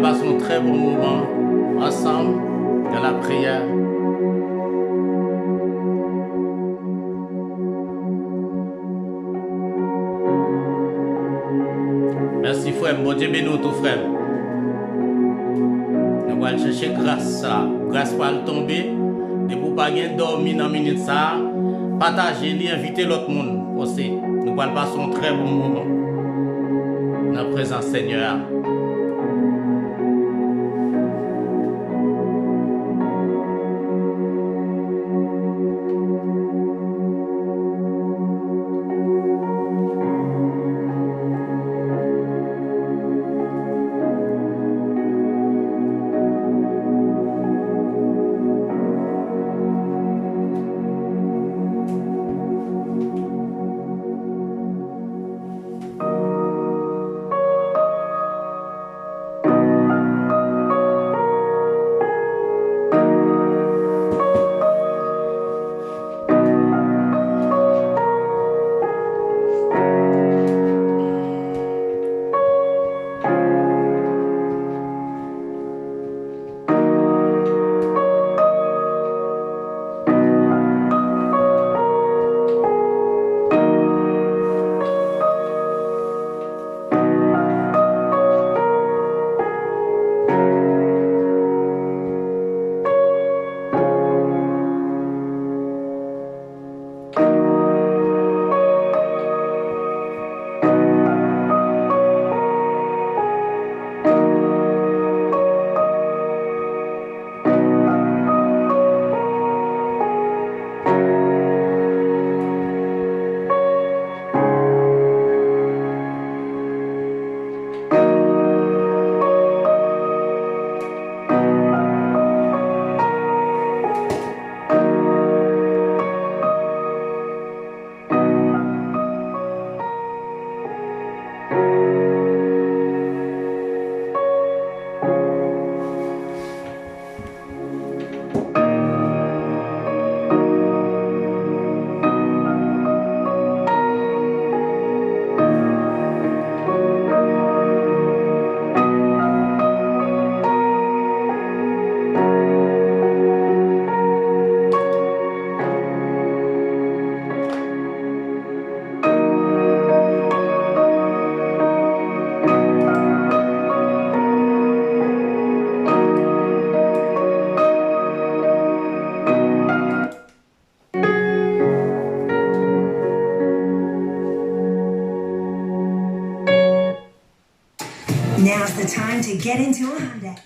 allons passer un très bon moment ensemble dans la prière. Merci frère, bon Dieu bénis tout frère. Nous allons chercher grâce là. Grâce pour le tomber. De pour pas bien dormir dans minute ça. Partager, inviter l'autre monde aussi. Nous allons passer un très bon moment dans la présence Seigneur. Now's the time to get into a Hyundai.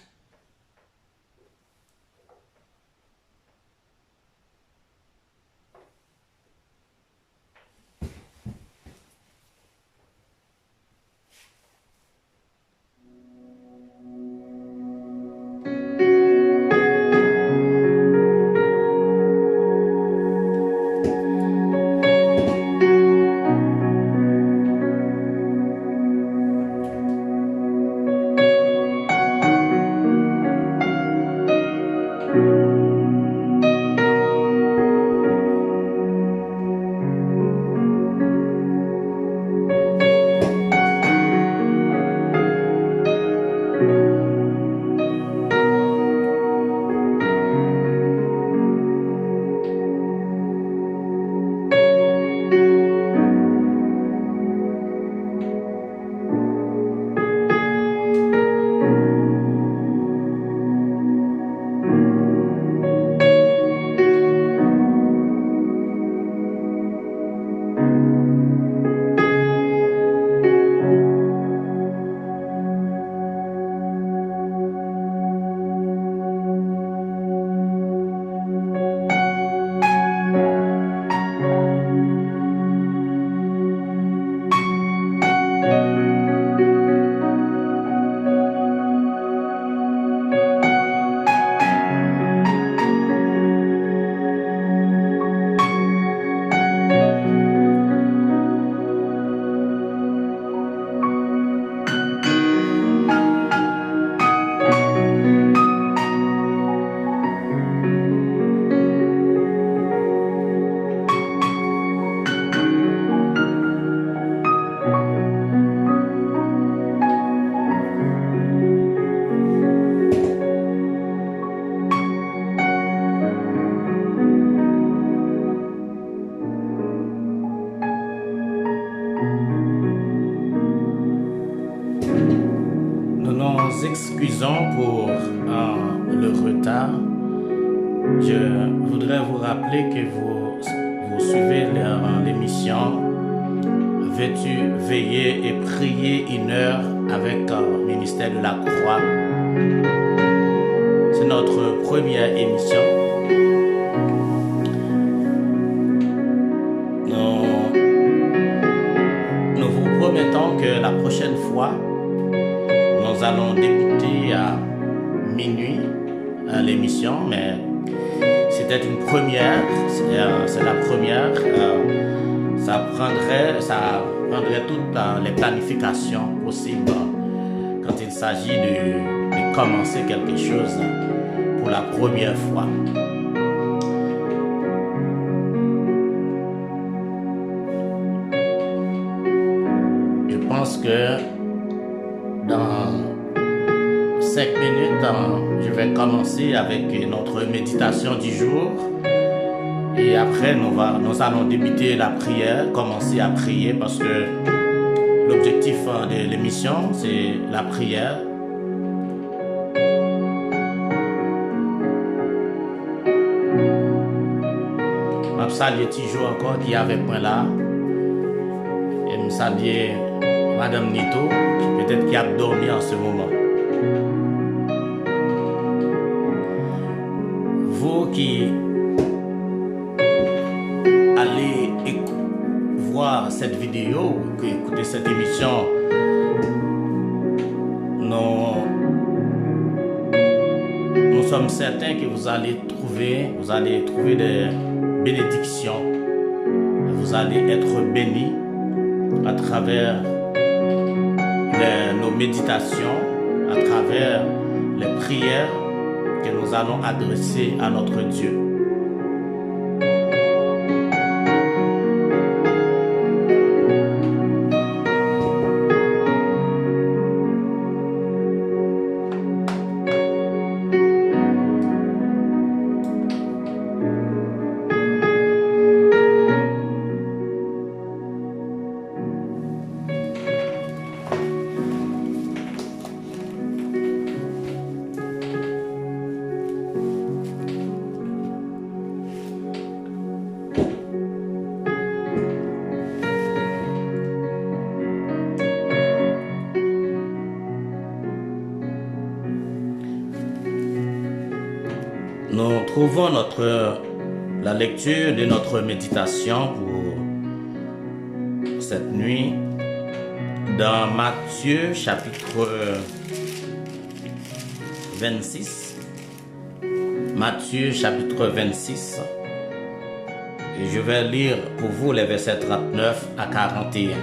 Nous excusons pour le retard. Je voudrais vous rappeler que vous suivez l'émission Veux-tu veiller et prier 1 heure avec le ministère de la Croix. C'est notre première émission. Nous vous promettons que la prochaine fois, nous allons débuter à minuit l'émission, mais c'était une première, c'est la première. Ça prendrait toutes les planifications possibles quand il s'agit de commencer quelque chose pour la première fois. Je pense que dans 5 minutes, je vais commencer avec notre méditation du jour. Et après, nous allons débuter la prière, commencer à prier parce que l'objectif de l'émission, c'est la prière. Je salue toujours encore qui est avec moi là. Et je salue Madame Nito, peut-être qui a dormi en ce moment. Vous qui allez voir cette vidéo, écouter cette émission, nous sommes certains que vous allez trouver des bénédictions, vous allez être bénis à travers nos méditations, à travers les prières que nous allons adresser à notre Dieu. Nous trouvons la lecture de notre méditation pour cette nuit dans Matthieu chapitre 26. Matthieu chapitre 26. Et je vais lire pour vous les versets 39 à 41.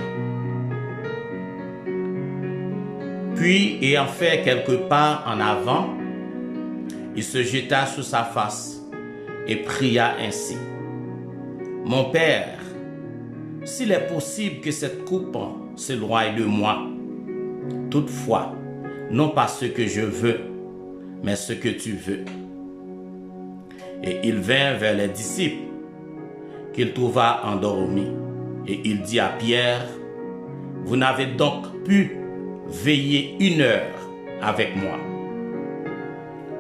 Puis, ayant fait quelques pas en avant, il se jeta sur sa face et pria ainsi. Mon Père, s'il est possible que cette coupe s'éloigne de moi, toutefois, non pas ce que je veux, mais ce que tu veux. Et il vint vers les disciples qu'il trouva endormis. Et il dit à Pierre, vous n'avez donc pu veiller 1 heure avec moi.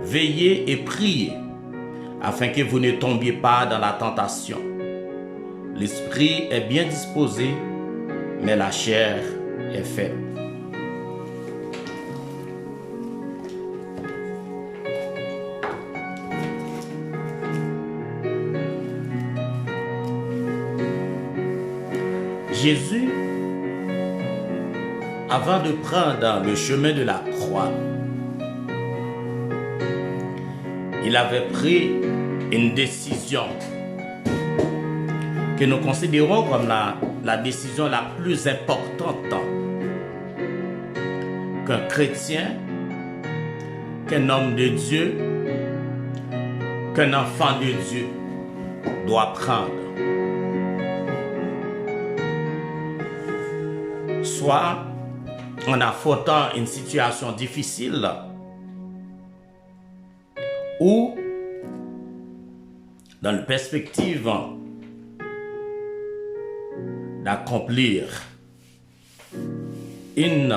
Veillez et priez, afin que vous ne tombiez pas dans la tentation. L'esprit est bien disposé, mais la chair est faible. Jésus, avant de prendre le chemin de la croix, il avait pris une décision que nous considérons comme la décision la plus importante qu'un chrétien, qu'un homme de Dieu, qu'un enfant de Dieu doit prendre. Soit en affrontant une situation difficile, ou dans la perspective d'accomplir une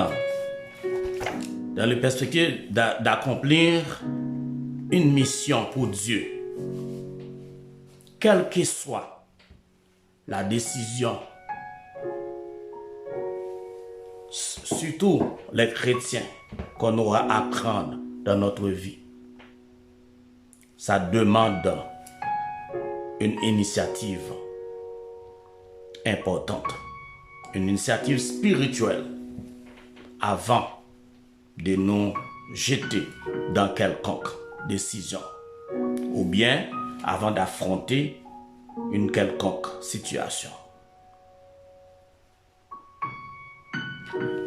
dans la perspective d'accomplir une mission pour Dieu, quelle que soit la décision, surtout les chrétiens qu'on aura à prendre dans notre vie, ça demande une initiative importante, une initiative spirituelle avant de nous jeter dans quelconque décision ou bien avant d'affronter une quelconque situation.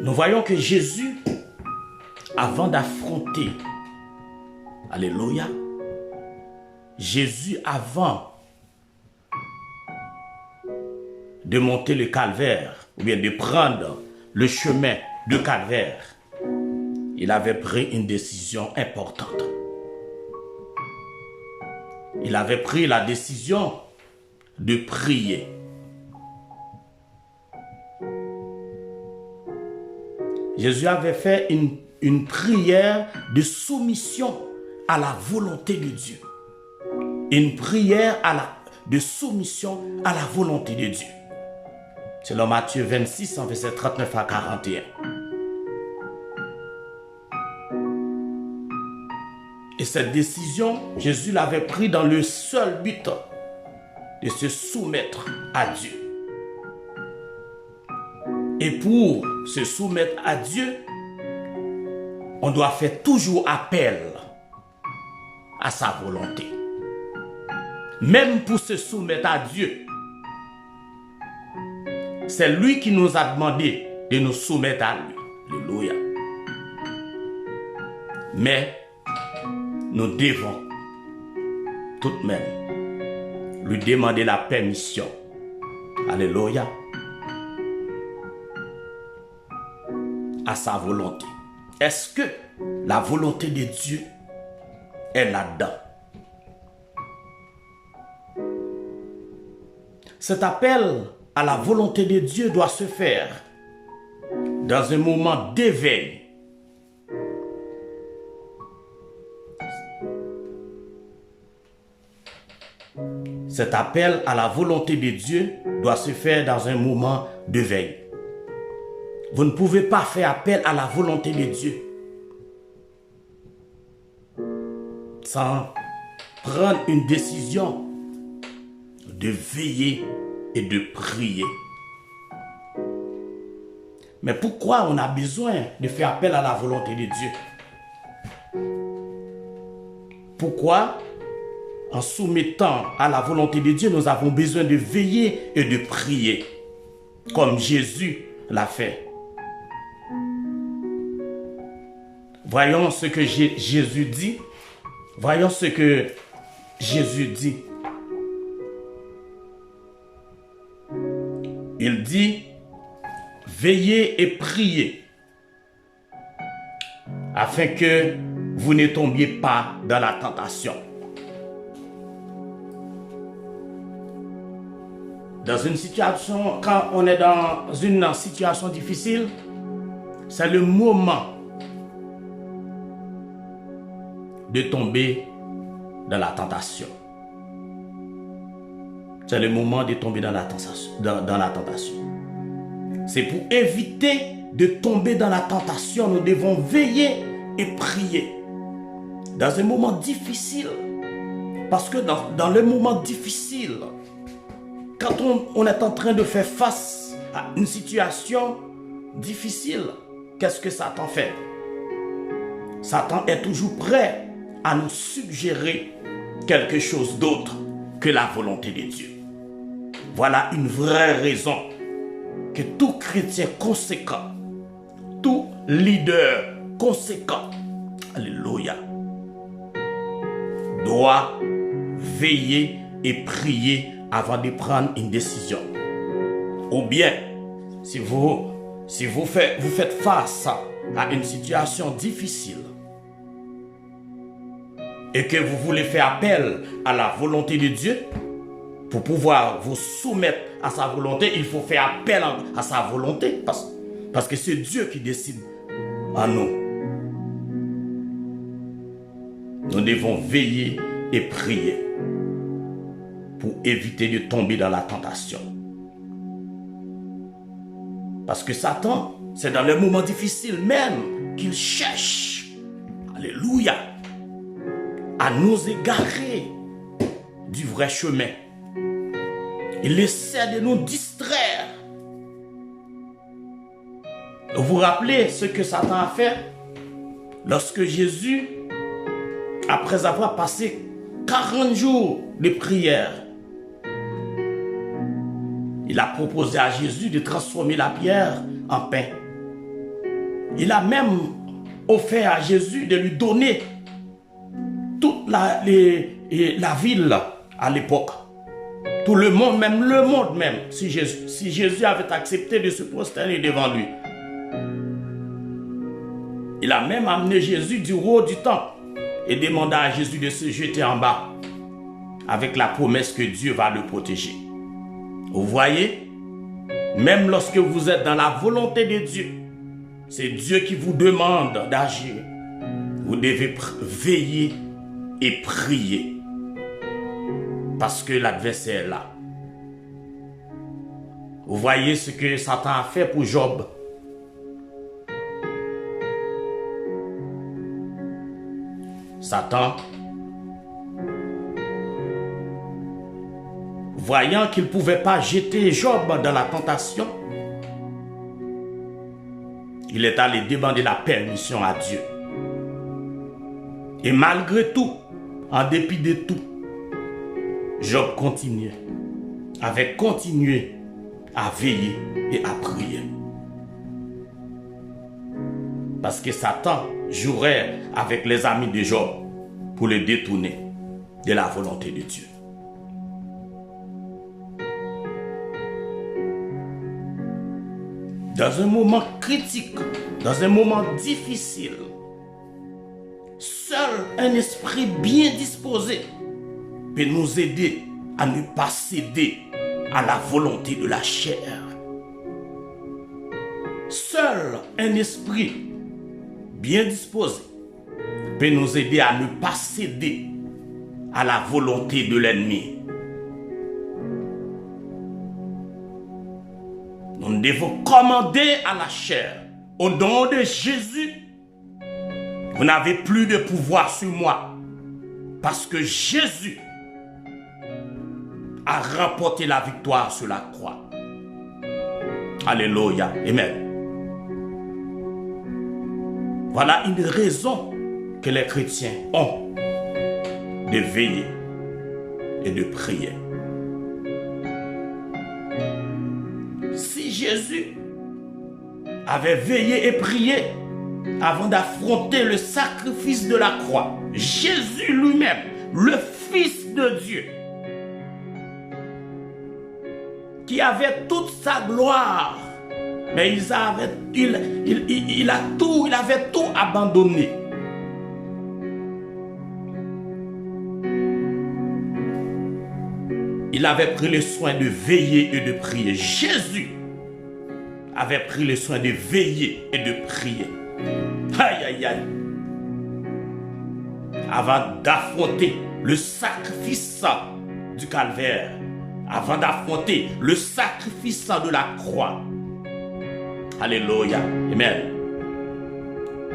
Nous voyons que Jésus, avant d'affronter, alléluia, Jésus, avant de monter le calvaire, ou bien de prendre le chemin de calvaire, il avait pris une décision importante. Il avait pris la décision de prier. Jésus avait fait une prière de soumission à la volonté de Dieu. Une prière de soumission à la volonté de Dieu. C'est dans Matthieu 26, verset 39 à 41. Et cette décision, Jésus l'avait prise dans le seul but de se soumettre à Dieu. Et pour se soumettre à Dieu, on doit faire toujours appel à sa volonté. Même pour se soumettre à Dieu, c'est lui qui nous a demandé de nous soumettre à lui. Alléluia. Mais nous devons tout de même lui demander la permission. Alléluia. À sa volonté. Est-ce que la volonté de Dieu est là-dedans? Cet appel à la volonté de Dieu doit se faire dans un moment d'éveil. Cet appel à la volonté de Dieu doit se faire dans un moment d'éveil. Vous ne pouvez pas faire appel à la volonté de Dieu sans prendre une décision de veiller et de prier. Mais pourquoi on a besoin de faire appel à la volonté de Dieu? Pourquoi, en soumettant à la volonté de Dieu, nous avons besoin de veiller et de prier, comme Jésus l'a fait? Voyons ce que Jésus dit. Voyons ce que Jésus dit. Il dit, veillez et priez, afin que vous ne tombiez pas dans la tentation. Dans une situation, quand on est dans une situation difficile, c'est le moment de tomber dans la tentation. C'est le moment de tomber dans la tentation. C'est pour éviter de tomber dans la tentation, nous devons veiller et prier. Dans un moment difficile, parce que dans le moment difficile, quand on est en train de faire face à une situation difficile, qu'est-ce que Satan fait? Satan est toujours prêt à nous suggérer quelque chose d'autre que la volonté de Dieu. Voilà une vraie raison que tout chrétien conséquent, tout leader conséquent, alléluia, doit veiller et prier avant de prendre une décision. Ou bien, si vous faites face à une situation difficile et que vous voulez faire appel à la volonté de Dieu, pour pouvoir vous soumettre à sa volonté, il faut faire appel à sa volonté, parce que c'est Dieu qui décide en nous. Nous devons veiller et prier pour éviter de tomber dans la tentation. Parce que Satan, c'est dans les moments difficiles même qu'il cherche, alléluia, à nous égarer du vrai chemin. Il essaie de nous distraire. Vous vous rappelez ce que Satan a fait lorsque Jésus, après avoir passé 40 jours de prière, il a proposé à Jésus de transformer la pierre en pain. Il a même offert à Jésus de lui donner toute la ville à l'époque. Tout le monde, même le monde même, si Jésus avait accepté de se prosterner devant lui. Il a même amené Jésus du haut du temple et demanda à Jésus de se jeter en bas avec la promesse que Dieu va le protéger. Vous voyez, même lorsque vous êtes dans la volonté de Dieu, c'est Dieu qui vous demande d'agir. Vous devez veiller et prier parce que l'adversaire est là. Vous voyez ce que Satan a fait pour Job. Satan, voyant qu'il ne pouvait pas jeter Job dans la tentation, il est allé demander la permission à Dieu. Et malgré tout, en dépit de tout, Job avait continué à veiller et à prier. Parce que Satan jouerait avec les amis de Job pour le détourner de la volonté de Dieu. Dans un moment critique, dans un moment difficile, seul un esprit bien disposé peut nous aider à ne pas céder à la volonté de la chair. Seul un esprit bien disposé peut nous aider à ne pas céder à la volonté de l'ennemi. Nous devons commander à la chair. Au nom de Jésus, vous n'avez plus de pouvoir sur moi. Parce que Jésus a remporté la victoire sur la croix. Alléluia. Amen. Voilà une raison que les chrétiens ont de veiller et de prier. Si Jésus avait veillé et prié avant d'affronter le sacrifice de la croix, Jésus lui-même, le Fils de Dieu, qui avait toute sa gloire, mais il avait tout abandonné. Il avait pris le soin de veiller et de prier. Jésus avait pris le soin de veiller et de prier. Aïe, aïe, aïe. Avant d'affronter le sacrifice du calvaire, avant d'affronter le sacrifice de la croix. Alléluia. Amen.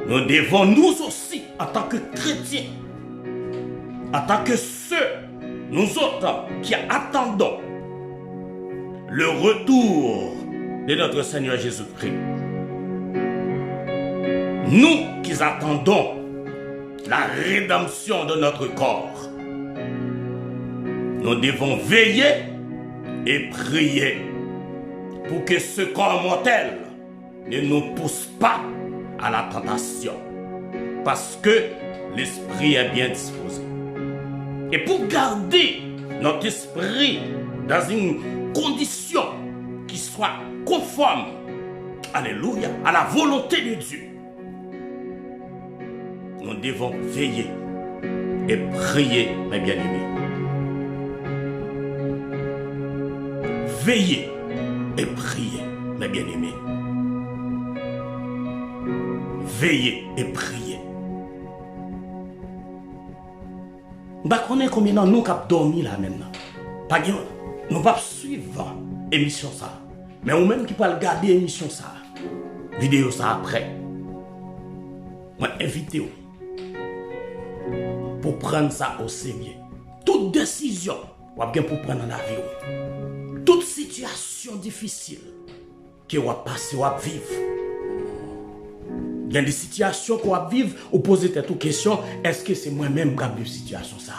Nous devons nous aussi, en tant que chrétiens, en tant que ceux, nous autres qui attendons le retour de notre Seigneur Jésus-Christ, nous qui attendons la rédemption de notre corps, nous devons veiller et prier pour que ce corps mortel ne nous pousse pas à la tentation, parce que l'esprit est bien disposé. Et pour garder notre esprit dans une condition qui soit conforme, alléluia, à la volonté de Dieu, nous devons veiller et prier, mes bien-aimés. Veillez et priez, mes bien-aimés. Veillez et priez. On ne connaît combien de nous qui avons dormi là maintenant. Pas que nous ne pas suivre l'émission ça. Mais ou même qui peut regarder l'émission ça. Vidéo ça après. Moi invite vous pour prendre ça au sérieux. Toute décision ou bien pour prendre dans la vie. Toute situation difficile que vous passez ou vivre. Il y a des situations qu'on va vivre ou poser toute question, est-ce que c'est moi-même qui ai vécu cette situation ça?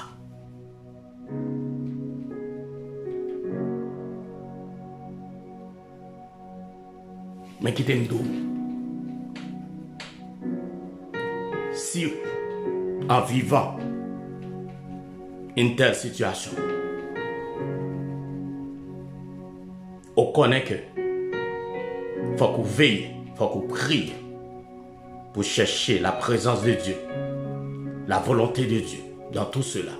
Mais qui t'aime d'où? Si en vivant une telle situation, on connaît que faut qu'on veille, faut qu'on prie pour chercher la présence de Dieu, la volonté de Dieu dans tout cela.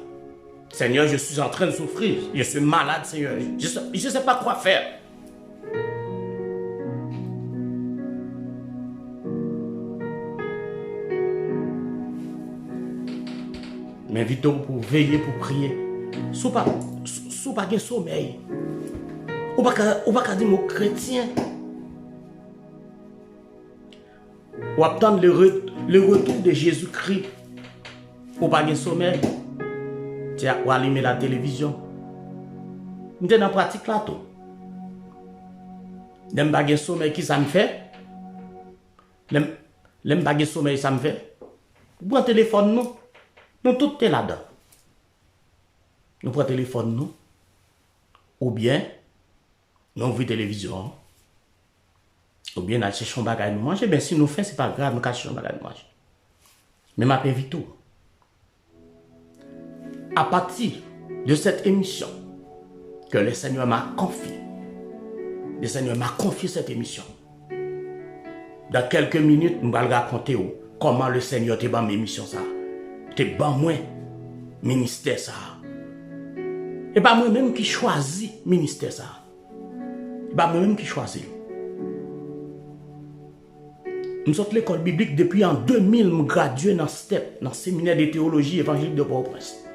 Seigneur, je suis en train de souffrir, je suis malade, Seigneur, je ne sais pas quoi faire. M'invitons pour veiller, pour prier. Sous pas de sommeil. Ou pas dire mon chrétien. Ou attendre le retour de Jésus-Christ. Ou pas de sommeil. Tiens, ou allumer la télévision. Nous sommes dans la pratique là tout. N'aime pas de sommeil qui ça me fait. N'aime pas de sommeil ça me fait. Ou un téléphone nous. Nous tout est là-dedans. Nous prenons le téléphone nous. Ou bien, nous ouvrons la télévision. Ou bien, nous cherchons des bagages à manger. Ben, si nous faisons, ce n'est pas grave, nous cherchons des bagages à manger. Mais ma invite tout. À partir de cette émission que le Seigneur m'a confiée, le Seigneur m'a confié cette émission. Dans quelques minutes, nous allons raconter comment le Seigneur t'a ban l'émission ça. T'es ban moi ministère ça. Et pas moi-même qui choisis ministère ça. Et pas moi-même qui choisis. Nous sommes l'école biblique depuis en 2000, nous gradué dans STEP, dans le séminaire de théologie évangélique de Port-au-Prince.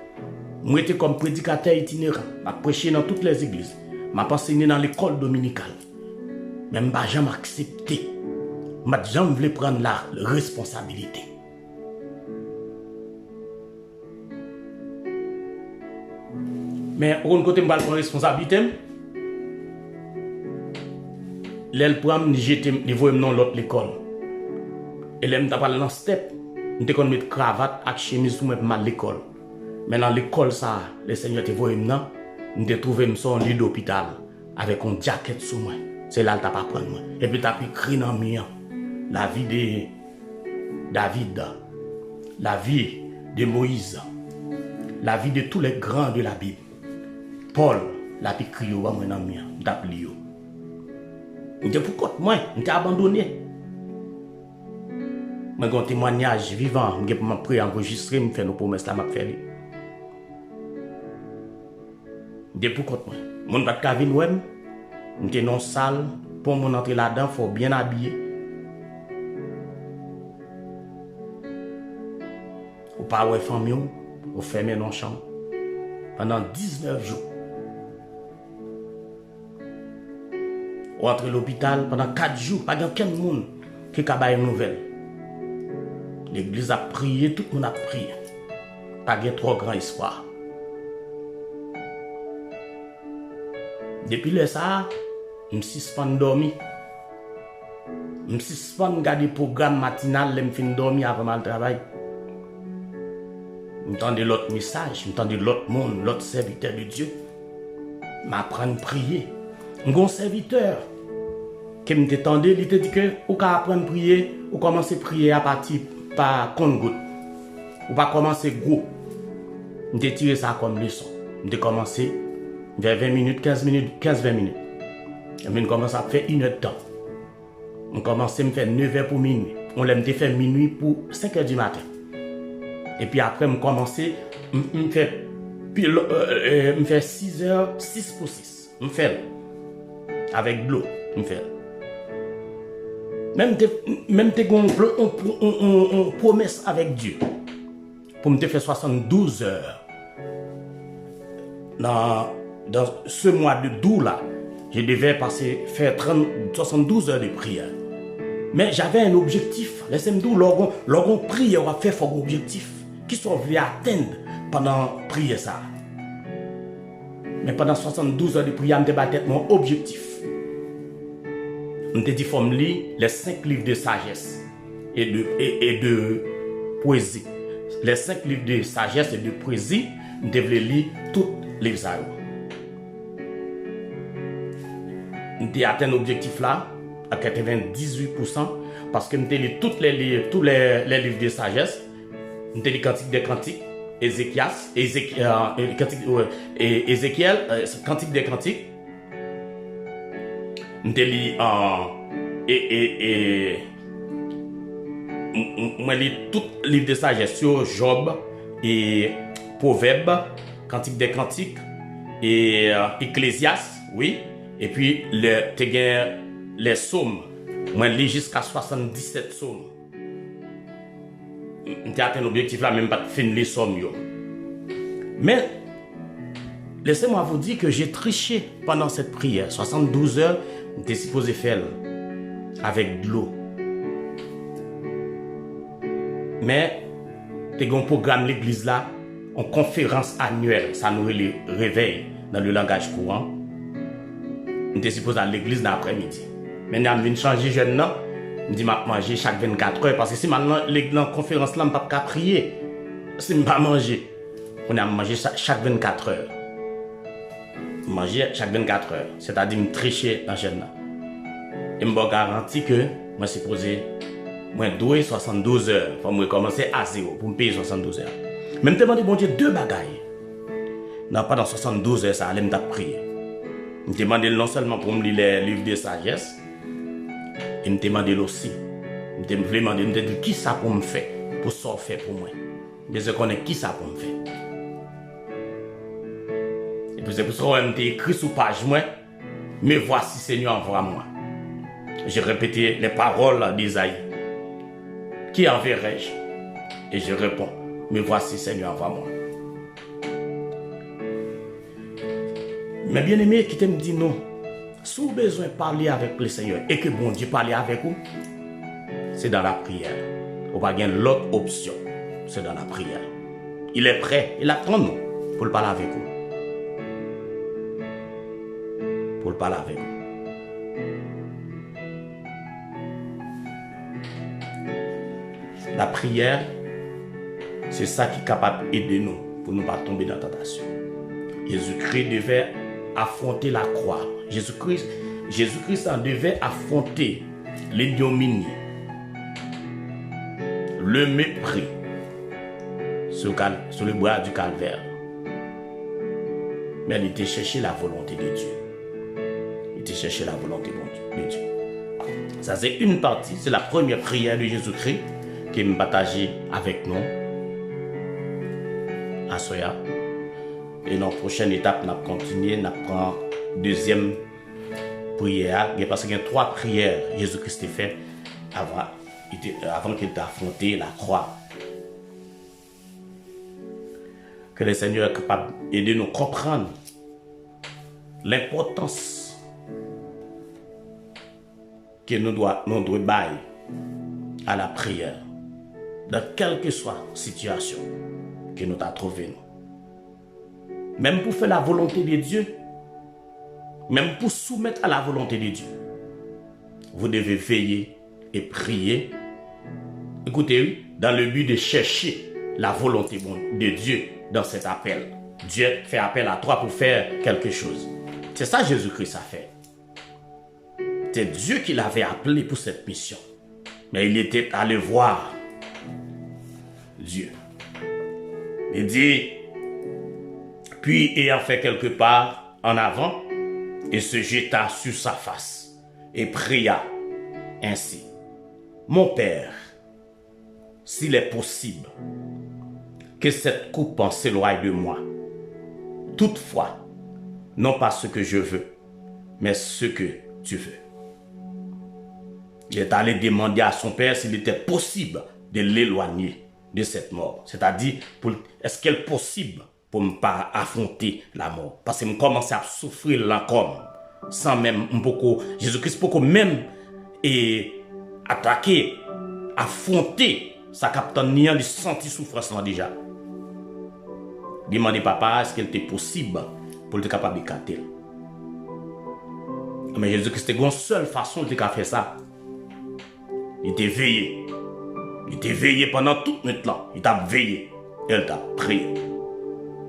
Moi j'étais comme prédicateur itinérant, je prêché dans toutes les églises, je enseigné dans l'école dominicale. Même je n'ai jamais accepté. Je n'ai jamais voulu prendre la responsabilité. Mais au côté, je vais prendre responsabilité. L'aile prend, j'étais niveau dans l'autre école. Et là, je parle dans step, je vais mettre cravate et chemise pour mettre mal l'école. Mais dans l'école ça, le Seigneur te voit maintenant, je trouvé son lit d'hôpital avec une jaquette sur moi. C'est là que tu pas prendre moi. Et puis tu as écrit dans mien la vie de David, la vie de Moïse, la vie de tous les grands de la Bible. Paul, la écrit dans mien, d'appli. Je dis pourquoi moi, je t'ai abandonné. Je suis un témoignage vivant, je suis enregistré, je fais nos promesses là, je fais. Je dis pourquoi moi. Je ne vais pas venir, je suis dans la salle, pour mon entrer là-dedans, il faut bien habiller. Ou pas ouais famille, ou fermer dans la chambre. Pendant 19 jours. Ou entre l'hôpital pendant 4 jours, pas aucun monde qui a une nouvelle. L'église a prié, tout le monde a prié. Pas de trop grand espoir. Depuis le ça, je me suis suspendu dormir. Je me suis suspendu regarder le programme matinal, je me suis dormir avant le travail. Je m'entends de l'autre message, je m'entends de l'autre monde, l'autre serviteur de Dieu. Je m'apprends à prier. Un serviteur qui me t'entendait, il te dit que ou quand apprendre à prier, ou commencer à prier à partir par compte-goutte. Ou pas commencer gros. Je t'ai tiré ça comme leçon. Je t'ai commencé vers 20 minutes, 15-20 minutes. Et je commence à faire 1 heure de temps. On commence à me faire 9 heures pour minuit. On l'a fait minuit pour 5 heures du matin. Et puis après, je commence à me faire 6 heures, 6 pour 6. Je fais avec de l'eau. Je fais. Même te on promesse avec Dieu pour me faire 72 heures dans ce mois d'août là, je devais faire 72 heures de prière. Mais j'avais un objectif. Laissez-moi dire, lorsqu'on prie, on va faire un objectif qui soit voulu atteindre pendant prier ça. Mais pendant 72 heures de prière, je me battais mon objectif. Je me dit, faut me lire les 5 livres de sagesse et de poésie. Les 5 livres de sagesse et de poésie, je devais lire tous les livres. Je atteint l'objectif là à 98% parce que je lis tous les livres de sagesse. Je lis Cantique des Cantiques, Ézéchiel, Cantique des Cantiques. Je lis moi lis tous les livres de sagesse sur Job et Proverbes, Cantique des Cantiques et Ecclésiaste, oui. Et puis les psaumes. Moi lis jusqu'à 77 psaumes. J'ai atteint l'objectif là, même pas finir les sommes. Mais, laissez-moi vous dire que j'ai triché pendant cette prière. 72 heures, j'étais supposé faire avec de l'eau. Mais, j'ai un programme l'église là, en conférence annuelle, ça nous réveille dans le langage courant. J'étais supposé à l'église dans l'après-midi. Maintenant, je viens de changer jeune là. Je dis, je manger chaque 24 heures. Parce que si maintenant, la conférence là, je ne peux pas prier. Si je ne peux pas manger, on a mangé chaque 24 heures. Manger chaque 24 heures. C'est-à-dire, me tricher dans jeune là. Et je me garantis que, moi, c'est posé, moi, 72 heures. Il faut me commencer à zéro pour me payer 72 heures. Mais je me demande, bon Dieu, 2 bagailles. Non, pas dans 72 heures, ça allait me prier. Je me demande non seulement pour me lire les livres de sagesse, et me demander aussi. Je me demander qui ça pour me faire, pour ça faire pour moi. Je connais qui ça pour me faire. Et puis c'est pour ça que j'ai écrit sur page moi, mais voici Seigneur envoie-moi. J'ai répété les paroles d'Isaïe. Qui enverrai-je? Et je réponds, mais voici Seigneur envoie-moi. Mais bien aimé, qui me dit non. Si vous avez besoin de parler avec le Seigneur et que bon Dieu parle avec vous, c'est dans la prière. Vous n'avez pas l'autre option. C'est dans la prière. Il est prêt. Il attend nous pour le parler avec vous. Pour le parler avec vous. La prière, c'est ça qui est capable d'aider nous pour ne pas tomber dans la tentation. Jésus-Christ devait affronter la croix. Jésus-Christ en devait affronter l'ignominie, le mépris sur le bois du calvaire. Mais il était cherché la volonté de Dieu. Il était cherché la volonté de Dieu. Ça, c'est une partie, c'est la première prière de Jésus-Christ qui me partage avec nous à Soya. Et dans la prochaine étape, nous continuons, nous prenons deuxième prière. Parce qu'il y a 3 prières que Jésus-Christ a fait avant qu'il ait affronté la croix. Que le Seigneur est capable d'aider nous à comprendre l'importance que nous devons bailler à la prière, dans quelle que soit la situation que nous avons trouvée. Même pour faire la volonté de Dieu, même pour soumettre à la volonté de Dieu, vous devez veiller et prier. Écoutez, dans le but de chercher la volonté de Dieu dans cet appel. Dieu fait appel à toi pour faire quelque chose. C'est ça Jésus-Christ a fait. C'est Dieu qui l'avait appelé pour cette mission. Mais il était allé voir Dieu. Il dit, puis ayant fait quelque part en avant, il se jeta sur sa face et pria ainsi. Mon Père, s'il est possible que cette coupe en s'éloigne de moi, toutefois, non pas ce que je veux, mais ce que tu veux. Il est allé demander à son Père s'il était possible de l'éloigner de cette mort. C'est-à-dire, est-ce qu'il est possible pour ne pas affronter la mort. Parce que je commence à souffrir encore. Sans même beaucoup, Jésus-Christ peut même attaquer, affronter sa capitaine niant, il sentit souffrance là déjà. Demandez papa, est-ce qu'il était possible pour être capable de capter. Mais Jésus-Christ était une seule façon de faire ça. Il était veillé. Il était veillé pendant toute nuit là. Il t'a veillé. Il t'a prié.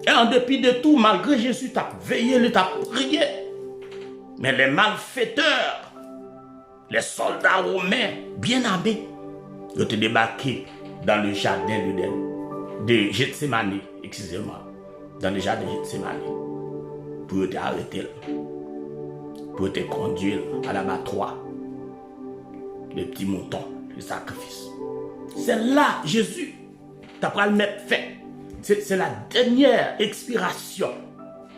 Et en dépit de tout, malgré Jésus t'a veillé, il t'a prié. Mais les malfaiteurs, les soldats romains bien armés, ils ont débarqué dans le jardin de Gethsemane, excusez-moi, dans le jardin de Gethsemane, pour te arrêter, pour te conduire à l'abattoir, les petits moutons, le sacrifice. C'est là, Jésus, tu as le mettre fait. C'est la dernière expiration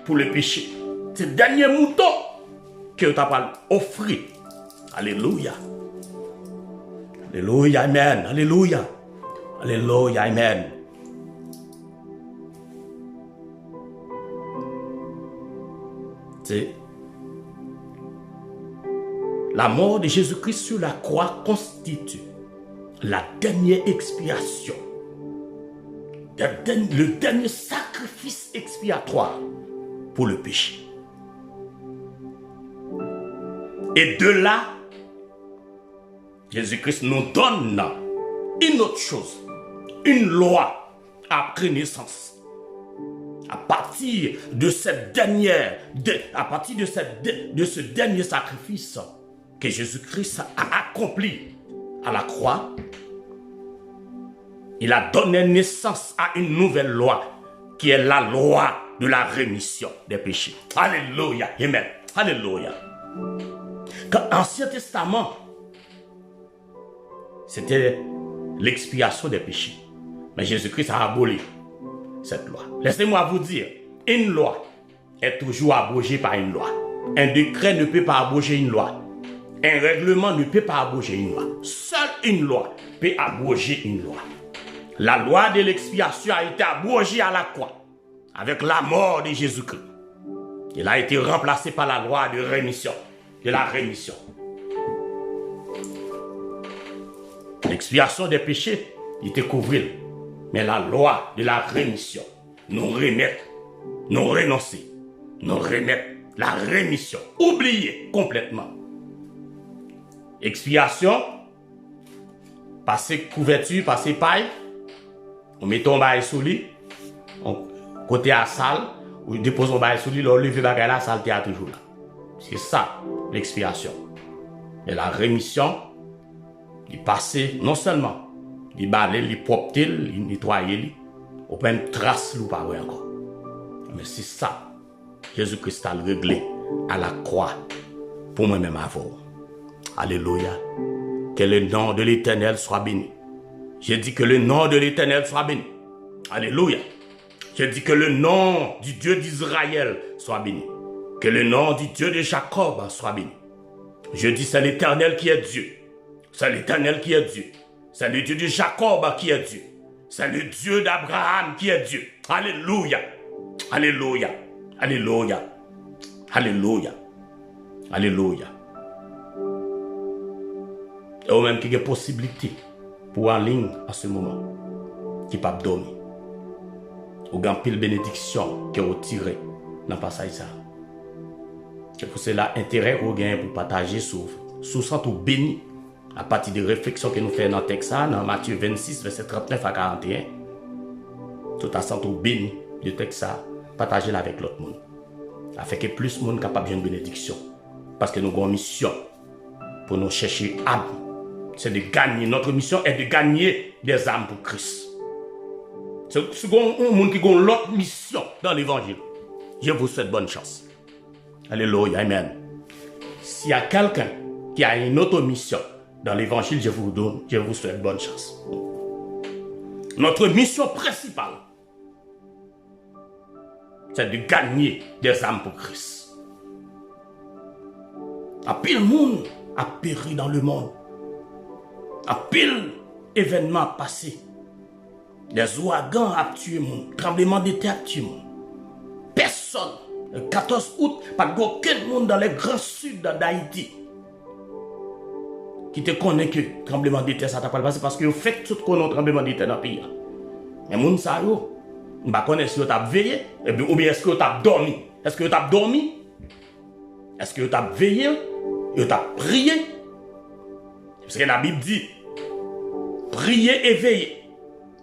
pour le péché. C'est le dernier mouton que tu as offert. Alléluia. Alléluia, amen. Alléluia. Alléluia, amen. C'est la mort de Jésus-Christ sur la croix constitue la dernière expiation, le dernier sacrifice expiatoire pour le péché. Et de là, Jésus-Christ nous donne une autre chose, une loi après naissance. À partir de cette dernière, de ce dernier sacrifice que Jésus-Christ a accompli à la croix, il a donné naissance à une nouvelle loi qui est la loi de la rémission des péchés. Alléluia. Amen. Alléluia. Quand l'Ancien Testament, c'était l'expiation des péchés. Mais Jésus-Christ a aboli cette loi. Laissez-moi vous dire, une loi est toujours abrogée par une loi. Un décret ne peut pas abroger une loi. Un règlement ne peut pas abroger une loi. Seule une loi peut abroger une loi. La loi de l'expiation a été abrogée à la croix avec la mort de Jésus-Christ. Elle a été remplacée par la loi de rémission, de la rémission. L'expiation des péchés était couverte, mais la loi de la rémission nous remet, nous renoncer, nous remet la rémission, oublier complètement. Expiation, passer couverture, passer paille, on met ton bail sous lui, on côté à la salle, on dépose ton bail sous lui, on lève la la salle est toujours là. C'est ça l'expiation. Et la rémission, il passait non seulement, il balait, il propter, il nettoyait, on peut une trace ou pas encore. Mais c'est ça, Jésus-Christ a réglé à la croix pour moi-même avant. Alléluia. Que le nom de l'Éternel soit béni. J'ai dit que le nom de l'Éternel soit béni. Alléluia. J'ai dit que le nom du Dieu d'Israël soit béni. Que le nom du Dieu de Jacob soit béni. Je dis c'est l'Éternel qui est Dieu. C'est l'Éternel qui est Dieu. C'est le Dieu de Jacob qui est Dieu. C'est le Dieu d'Abraham qui est Dieu. Alléluia. Alléluia. Alléluia. Alléluia. Alléluia. Et au même qui a possibilité pour en ligne à ce moment, qui pas dormir. Ou grand pile bénédiction qui est retirée dans le passage ça. C'est pour cela intérêt au gain pour partager sous centre béni à partir des réflexions que nous faisons dans le texte dans Matthieu 26 verset 39 à 41. Tout à centre béni de texte partager avec l'autre monde. Afin que plus de monde capable de une bénédiction parce que nous avons une mission pour nous chercher âme. C'est de gagner. Notre mission est de gagner des âmes pour Christ. C'est un monde qui a l'autre mission dans l'évangile. Je vous souhaite bonne chance. Alléluia, amen. S'il y a quelqu'un qui a une autre mission dans l'évangile, je vous souhaite bonne chance. Notre mission principale, c'est de gagner des âmes pour Christ. Un pile monde a péri dans le monde. Un pile événement passé. Les ouragans ont tué le monde. Tremblement de terre a tué le monde. personne. Le 14 août, pas aucun monde dans les grands sud d'Haïti qui te connaît que le tremblement de terre ça t'a pas passé parce que vous faites tout le tremblement de terre dans le pays. Mais moun sa yo, on ne connaît pas si vous avez veillé ou bien est-ce que vous avez dormi. Est-ce que vous avez dormi? Est-ce que vous avez veillé? Vous avez prié? Parce que la Bible dit, priez et veillez,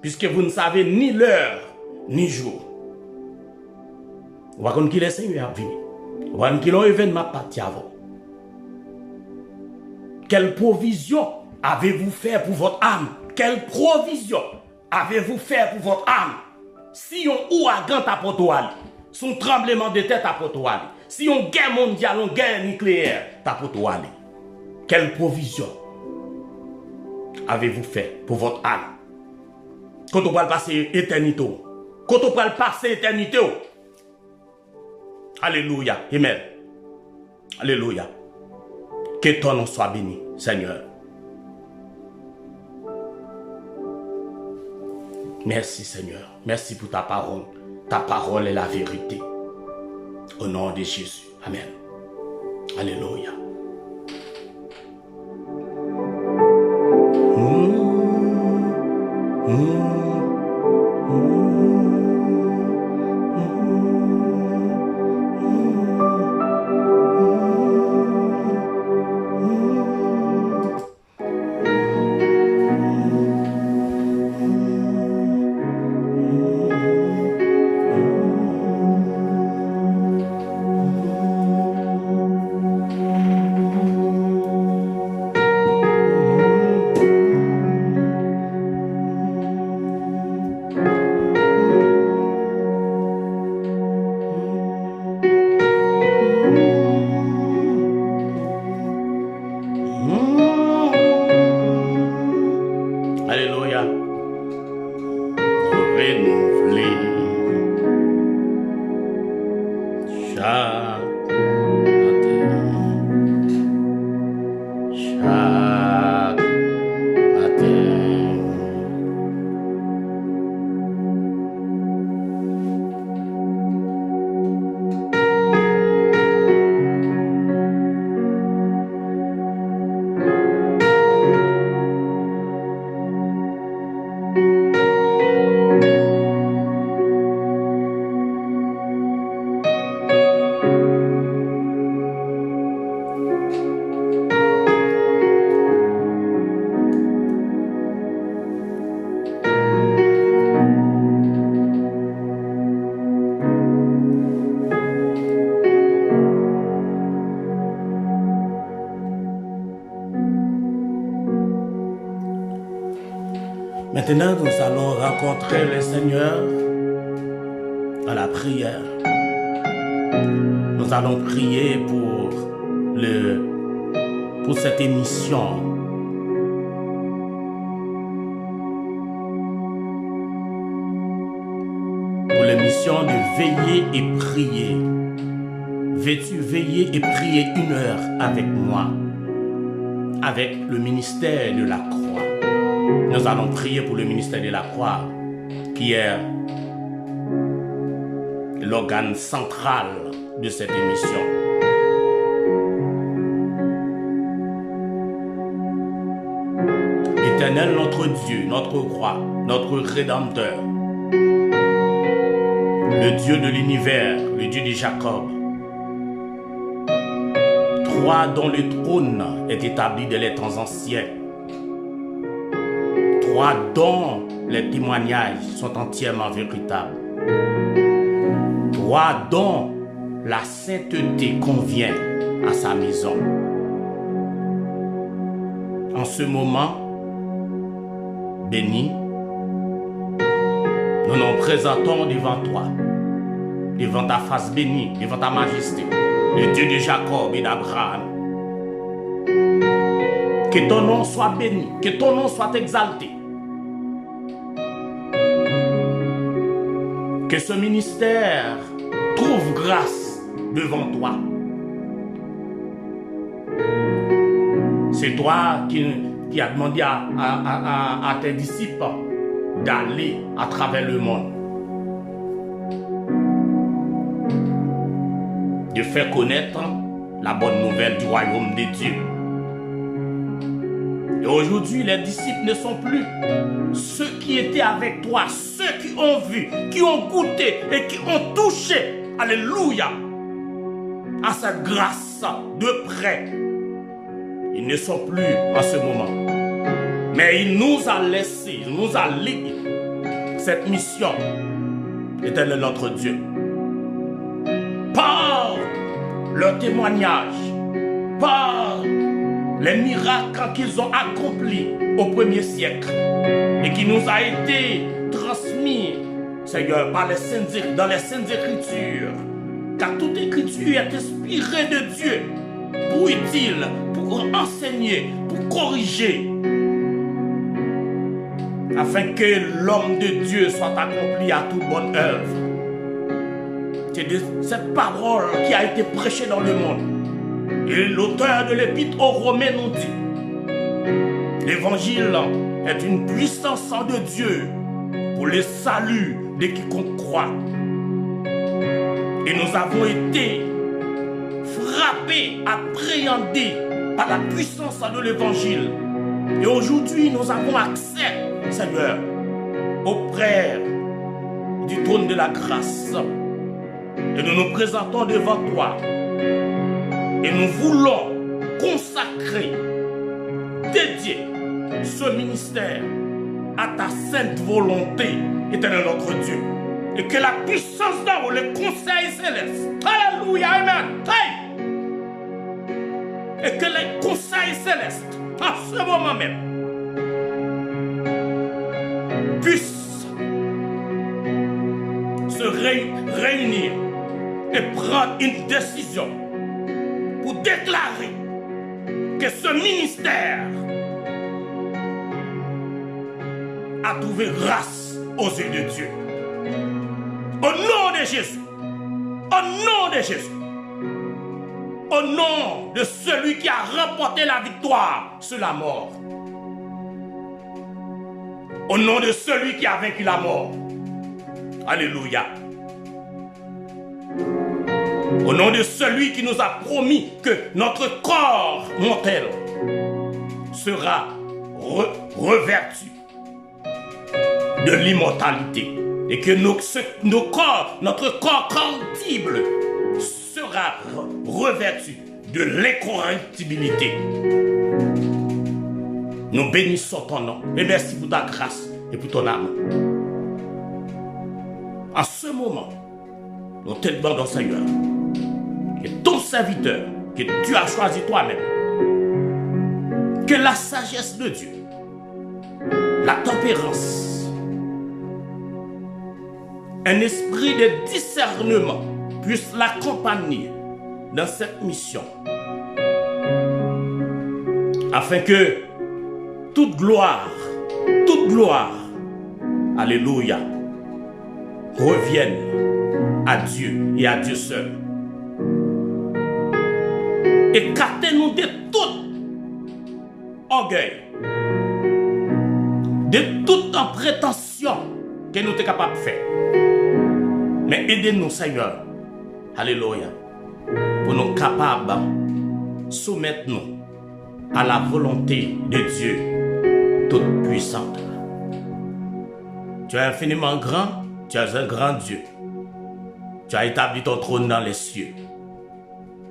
puisque vous ne savez ni l'heure, ni jour. Vous voyez qu'il est Seigneur à venir. Vous voyez qu'il y a un événement parti avant. Quelle provision avez-vous fait pour votre âme? Quelle provision avez-vous fait pour votre âme? Si on ouragan tapote aller, son tremblement de terre tapote aller, si on guerre mondiale, on guerre nucléaire tapote aller, quelle provision avez-vous fait pour votre âme? Quand on va passer éternité, quand on va passer éternité, alléluia, amen, alléluia, que ton nom soit béni, Seigneur. Merci Seigneur, merci pour ta parole est la vérité. Au nom de Jésus, amen, alléluia. Alléluia. Renouveler chaque matin. Maintenant, nous allons rencontrer le Seigneur dans la prière. Nous allons prier pour cette émission. Pour l'émission de veiller et prier. Veux-tu veiller et prier 1 heure avec moi? Avec le ministère de la croix. Nous allons prier pour le ministère de la croix, qui est l'organe central de cette émission. Éternel, notre Dieu, notre roi, notre Rédempteur, le Dieu de l'univers, le Dieu de Jacob, toi dont le trône est établi dès les temps anciens, toi dont les témoignages sont entièrement véritables, toi dont la sainteté convient à sa maison. En ce moment béni, nous nous présentons devant toi, devant ta face bénie, devant ta majesté, le Dieu de Jacob et d'Abraham. Que ton nom soit béni, que ton nom soit exalté. Que ce ministère trouve grâce devant toi. C'est toi qui as demandé à tes disciples d'aller à travers le monde. de faire connaître la bonne nouvelle du royaume de Dieu. Et aujourd'hui, les disciples ne sont plus ceux qui étaient avec toi, ceux qui ont vu, qui ont goûté et qui ont touché, alléluia, à cette grâce de près. Ils ne sont plus en ce moment. Mais il nous a laissé, il nous a légué cette mission, Éternel notre Dieu. Par leur témoignage, par les miracles qu'ils ont accomplis au 1er siècle et qui nous a été transmis, Seigneur, par dans les Saintes Écritures. Car toute Écriture est inspirée de Dieu pour utile, pour enseigner, pour corriger, afin que l'homme de Dieu soit accompli à toute bonne œuvre. C'est de cette parole qui a été prêchée dans le monde. Et l'auteur de l'Épître aux Romains nous dit: l'évangile est une puissance de Dieu pour le salut de quiconque croit. Et nous avons été frappés, appréhendés par la puissance de l'évangile. Et aujourd'hui, nous avons accès, Seigneur, auprès du trône de la grâce. Et nous nous présentons devant toi. Et nous voulons consacrer, dédier ce ministère à ta sainte volonté, Éternel notre Dieu. Et que la puissance d'en haut, le conseil céleste, alléluia, amen, et que les conseils célestes, à ce moment même, puissent se réunir et prendre une décision pour déclarer que ce ministère a trouvé grâce aux yeux de Dieu. Au nom de Jésus, au nom de Jésus, au nom de celui qui a remporté la victoire sur la mort, au nom de celui qui a vaincu la mort, alléluia. Au nom de celui qui nous a promis que notre corps mortel sera revêtu de l'immortalité et que notre corps corruptible sera revêtu de l'incorruptibilité. Nous bénissons ton nom et merci pour ta grâce et pour ton amour. En ce moment, nous te demandons, Seigneur, que ton serviteur, que tu as choisi toi-même, que la sagesse de Dieu, la tempérance, un esprit de discernement puisse l'accompagner dans cette mission, afin que toute gloire, alléluia, revienne à Dieu et à Dieu seul. Écartez-nous de tout orgueil, de toute prétention que nous sommes capables de faire. Mais aidez-nous, Seigneur, alléluia, pour nous capables de soumettre nous à la volonté de Dieu toute puissante. Tu es infiniment grand, tu es un grand Dieu. Tu as établi ton trône dans les cieux.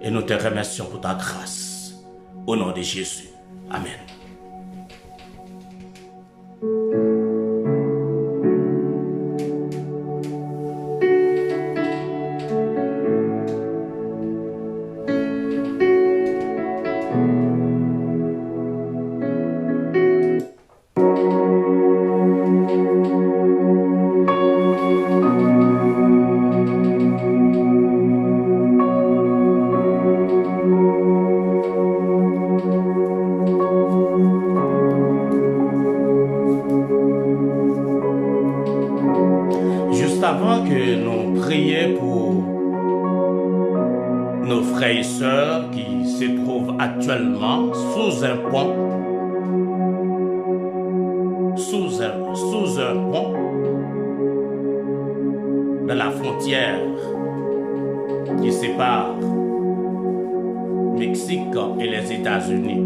Et nous te remercions pour ta grâce. Au nom de Jésus. Amen. Avant que nous prions pour nos frères et sœurs qui se trouvent actuellement sous un pont, dans la frontière qui sépare Mexique et les États-Unis.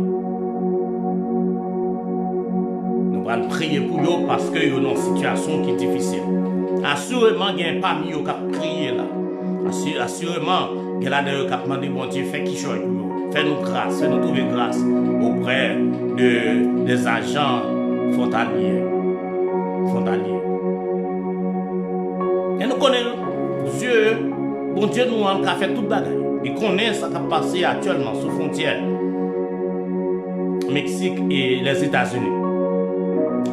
Nous allons prier pour eux parce qu'ils sont dans une situation qui est difficile. Assurément, il y a un parmi eux qui a crié là. Assurément, il y a des gens qui ont demandé, bon Dieu, fais qui choisit pour nous. Fais-nous grâce, fais-nous trouver grâce auprès des agents frontaliers. Et nous connaissons Dieu, bon Dieu nous a fait toute bagaille. Il connaît ce qui a passé actuellement sous frontière Mexique et les États-Unis.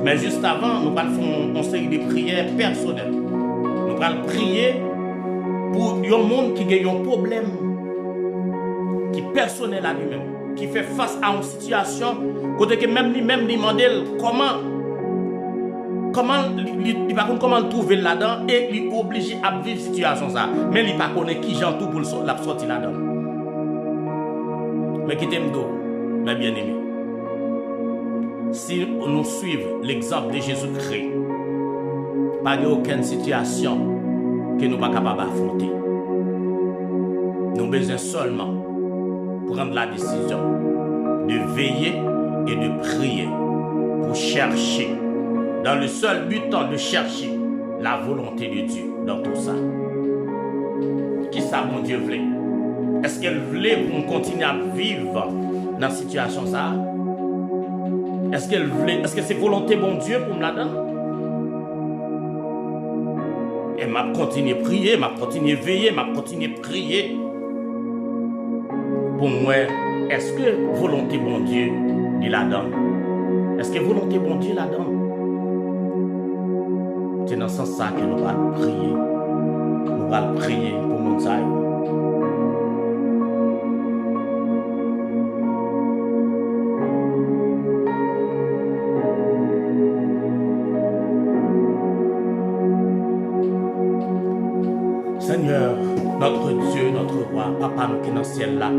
Mais juste avant, nous allons faire une série de prières personnelles. Nous allons prier pour un monde qui a un problème, qui est personnel à lui-même, qui fait face à une situation, côté que même lui-même demande comment trouver là-dedans et il est obligé à vivre cette situation ça. Mais il ne connaît pas qui j'en tout pour la sortir là-dedans. Mais qui t'aime d'eau, mes bien-aimés. Si nous suivons l'exemple de Jésus-Christ, pas de aucune situation que nous ne sommes pas capables d'affronter. Nous avons besoin seulement de prendre la décision de veiller et de prier pour chercher, dans le seul but de chercher la volonté de Dieu dans tout ça. Qui ça, mon Dieu, voulait? Est-ce qu'elle voulait pour nous continuer à vivre dans cette situation ça? Est-ce qu'elle voulait, est-ce que c'est volonté bon Dieu pour me la donner? Et m'a continué à prier, m'a continué à veiller, m'a continué à prier. Pour moi, est-ce que volonté bon Dieu il la donne? Est-ce que volonté bon Dieu la donne? C'est dans ce sens que nous allons prier. Nous allons prier pour mon Dieu. Seigneur, notre Dieu, notre roi, Papa nous qui est dans le ciel là,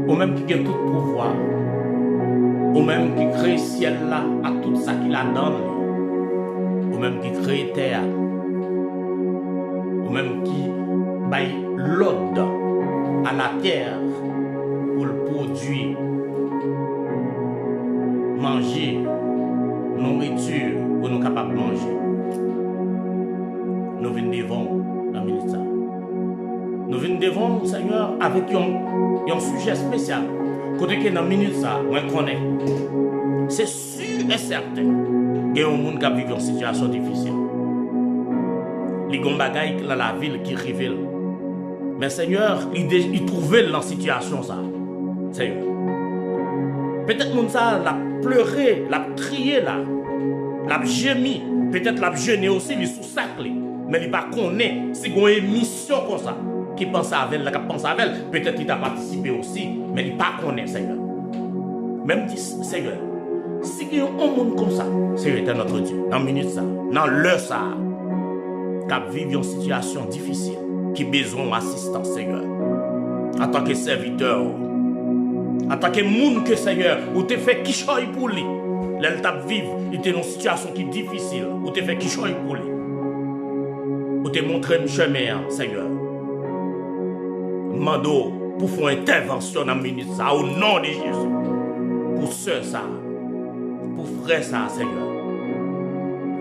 au même qui a tout pouvoir, au même qui crée le ciel là, à tout ça qu'il a donné, au même qui crée terre, au même qui baille l'ordre à la terre pour le produire, manger, nourriture pour nous capables de manger. Nous venons devant. Nous venons devant, Seigneur, avec un sujet spécial. Côté que dans la minute, ça, on connaît. C'est sûr et certain qu'il y a un monde qui vit une situation difficile. Il y a des choses dans la ville qui révèlent. Mais Seigneur, il trouvait dans la situation, ça. Seigneur. Peut-être que ça l'a pleuré, l'a crié, l'a gémi. Peut-être l'a jeûné aussi, il sous-saclé. Mais il ne connaît pas si il y a une émission comme ça, qui pense à elle, qui pense à elle, peut-être qu'il a participé aussi, mais il ne connaît pas, Seigneur. Même dit, Seigneur, si il y a un monde comme ça, Seigneur est notre Dieu, dans une minute ça, dans l'heure ça, qui vit une situation difficile, qui a besoin d'assistance, Seigneur, en tant que serviteur, en tant que monde que Seigneur, ou te fait qui choisit pour lui, l'elle t'a vivre, il était dans une situation qui est difficile, ou te fait qui choisit pour lui. Pour te montrer un chemin, Seigneur. Mando pour faire une intervention dans la minute, ça, au nom de Jésus. Pour soeur, ça. Pour frère, ça, Seigneur.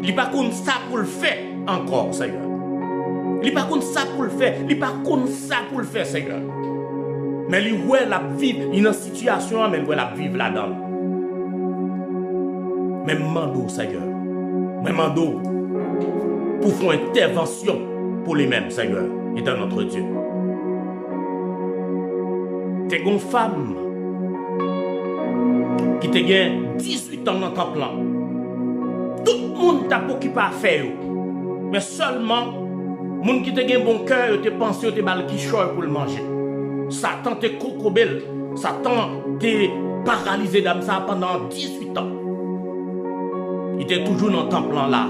Il n'y a pas comme ça pour le faire encore, Seigneur. Il n'y a pas comme ça pour le faire. Il n'y a pas comme ça pour le faire, Seigneur. Mais il y a la vivre, il y a une situation, mais il y a la vivre là-dedans. Mais mando, Seigneur. Mais mando. Pour faire une intervention pour les-mêmes, Seigneur, et dans notre Dieu. T'es une femme qui te gagne 18 ans dans ton plan. Tout le monde t'a occupé à faire. Mais seulement, les gens qui te gagne bon cœur, te pense que te bal qui choix pour le manger. Satan te crocobelle, Satan te paralysé dans ça pendant 18 ans. Il était toujours dans ton plan là.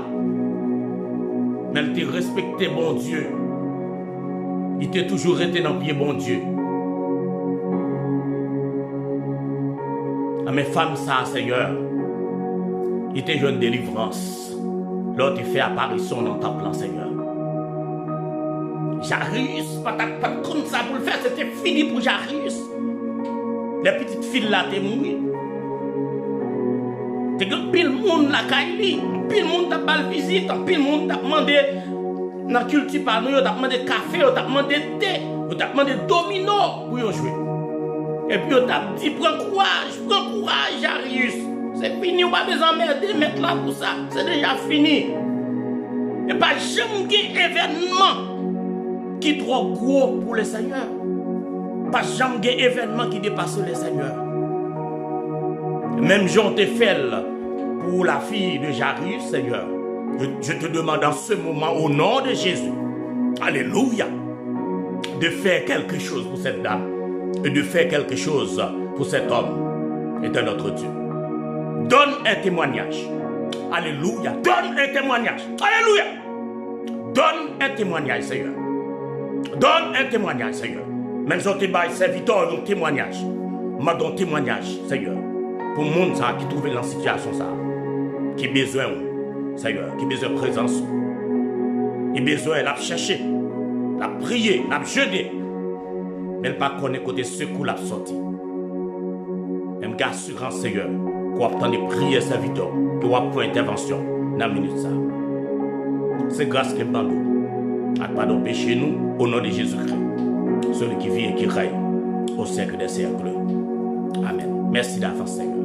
Mais il t'a respecté bon Dieu. Il t'a toujours été dans le pied bon Dieu. À mes femmes, ça, Seigneur, il t'a joué une délivrance. L'autre, il fait apparition dans ton plan, Seigneur. Jairus, pas comme ça pour le faire, c'était fini pour Jairus. Les petites filles là, t'es mouillées. T'es que pile monde la caille, pile monde t'a pas visite, pile monde t'a demandé dans la culture par nous, t'a demandé café, t'a demandé thé, t'a demandé domino pour jouer. Et puis on t'a dit prends courage, Jairus. C'est fini, on va pas emmerder mettre là pour ça. C'est déjà fini. Et pas jamais un événement qui est trop gros pour le Seigneur. Pas jamais un événement qui dépasse le Seigneur. Même Jean te fait pour la fille de Jairus, Seigneur. Je te demande en ce moment, au nom de Jésus, alléluia, de faire quelque chose pour cette dame et de faire quelque chose pour cet homme et de notre Dieu. Donne un témoignage. Alléluia. Donne un témoignage. Alléluia. Donne un témoignage, Seigneur. Donne un témoignage, Seigneur. Même si on te bat serviteur, un témoignage. M'a donné un témoignage, Seigneur. Pour le monde qui trouve dans la situation, ça, qui a besoin, Seigneur, qui a besoin de présence, qui a besoin de chercher, de prier, de jeûner. Mais elle ne pas connaître côté secours la sortie. Même assurance, Seigneur, qu'on attend de prier serviteur, qu'on a pour intervention dans la minute ça. C'est grâce que nous a pardon péché nous au nom de Jésus-Christ, celui qui vit et qui règne au siècle des siècles. Amen. Merci d'avance, Seigneur.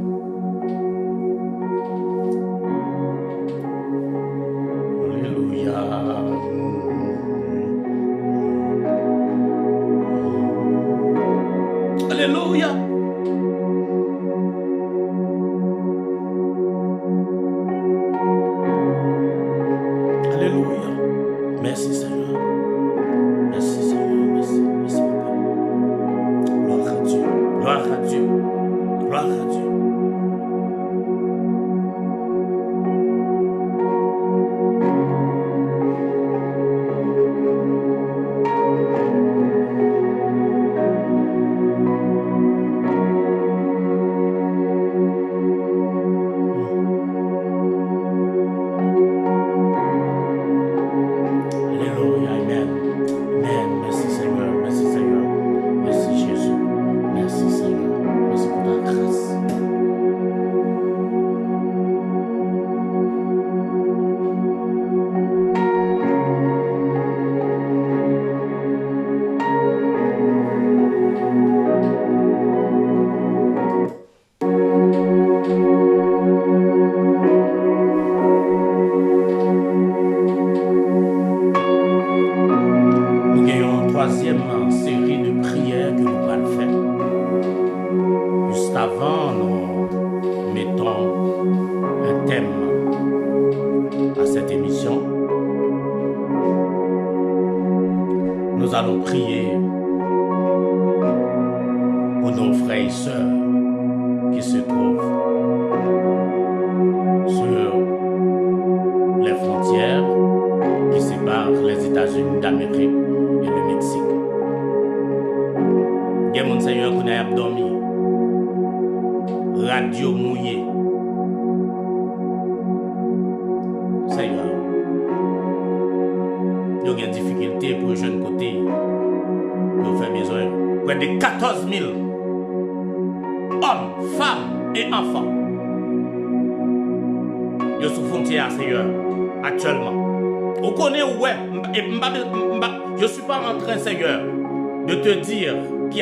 Alléluia. Alléluia. Alléluia. Merci Seigneur. Merci Seigneur. Merci. Merci Papa. Gloire à Dieu. Gloire à Dieu. Gloire à Dieu. Je ne suis pas en train, Seigneur, de te dire qu'il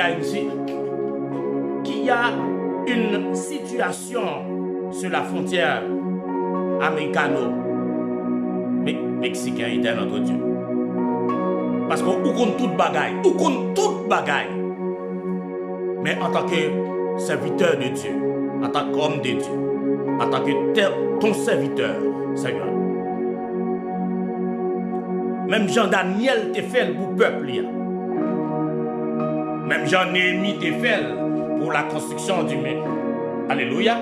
y a une situation sur la frontière américano-mexicaine était notre Dieu. Parce qu'on compte toute bagaille. Mais en tant que serviteur de Dieu, en tant qu'homme de Dieu, en tant que ton serviteur, Seigneur, même Jean-Daniel te fait pour le peuple. Même Jean-Néhémie te fait pour la construction du mur. Alléluia.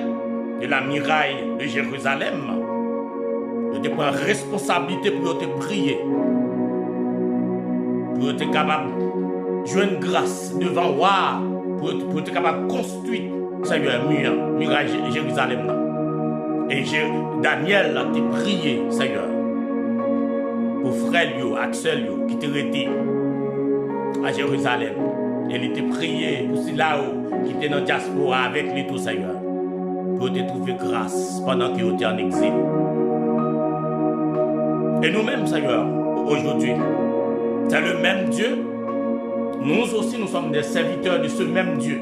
De la muraille de Jérusalem. Je te prends responsabilité pour te prier. Pour être capable de jouer une grâce devant roi. Pour être capable de construire, Seigneur, muraille de Jérusalem. Et Daniel a te prié, Seigneur. Pour frère, Axel, qui te reté à Jérusalem. Elle était priée pour ceux là-haut qui étaient dans la diaspora avec lui, tout Seigneur. Pour te trouver grâce pendant qu'ils étaient en exil. Et nous-mêmes, Seigneur, aujourd'hui, c'est le même Dieu. Nous aussi, nous sommes des serviteurs de ce même Dieu.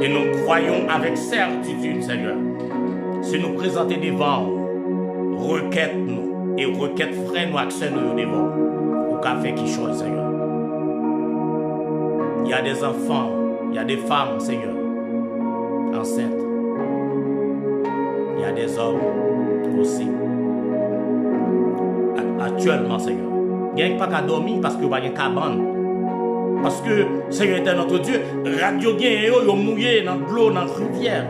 Et nous croyons avec certitude, Seigneur, si nous présentons devant nous, requête-nous et requête frère nous accès nous devant au café qui change, Seigneur. Il y a des enfants, il y a des femmes, Seigneur, enceintes. Il y a des hommes aussi. Actuellement, Seigneur. Il n'y a pas qu'à dormir parce qu'il n'y a pas de cabane. Parce que Seigneur est notre Dieu. Radio ils mouillé dans l'eau, dans la rivière.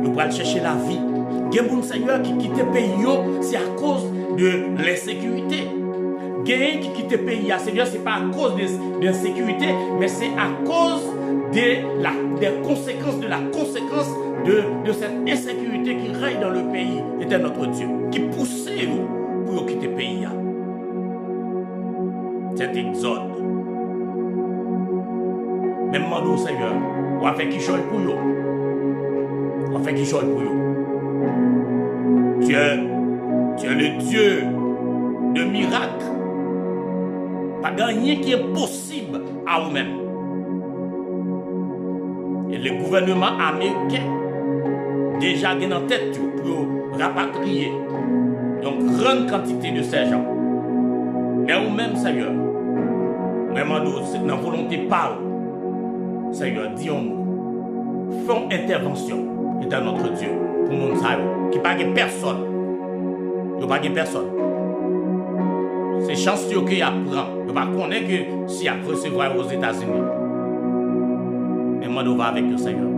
Ils vont chercher la vie. Il y a des gens, Seigneur, qui quittent le pays, c'est à cause de l'insécurité. Il y a des gens qui quittent le pays, Seigneur, ce n'est pas à cause de l'insécurité, mais c'est à cause des conséquences, de la conséquence de cette insécurité qui règne dans le pays. Était notre Dieu, qui poussait pour quitter le pays. Cet exode. Même demandons, Seigneur, on va faire qui change pour nous. On va faire qui change pour nous. Tu es le Dieu de miracles. Pas de rien qui est possible à vous-même. Et le gouvernement américain déjà est en tête pour rapatrier une grande quantité de ces gens. Mais vous-même, Seigneur, vraiment, dans la volonté par Seigneur, disons-nous, faisons intervention et à notre Dieu pour nous qui ne pague personne. Il n'y a pas personne. C'est chanceux qu'il apprend. Il ne pas connaître que si a recevoir aux États-Unis. Mais nous va avec le Seigneur.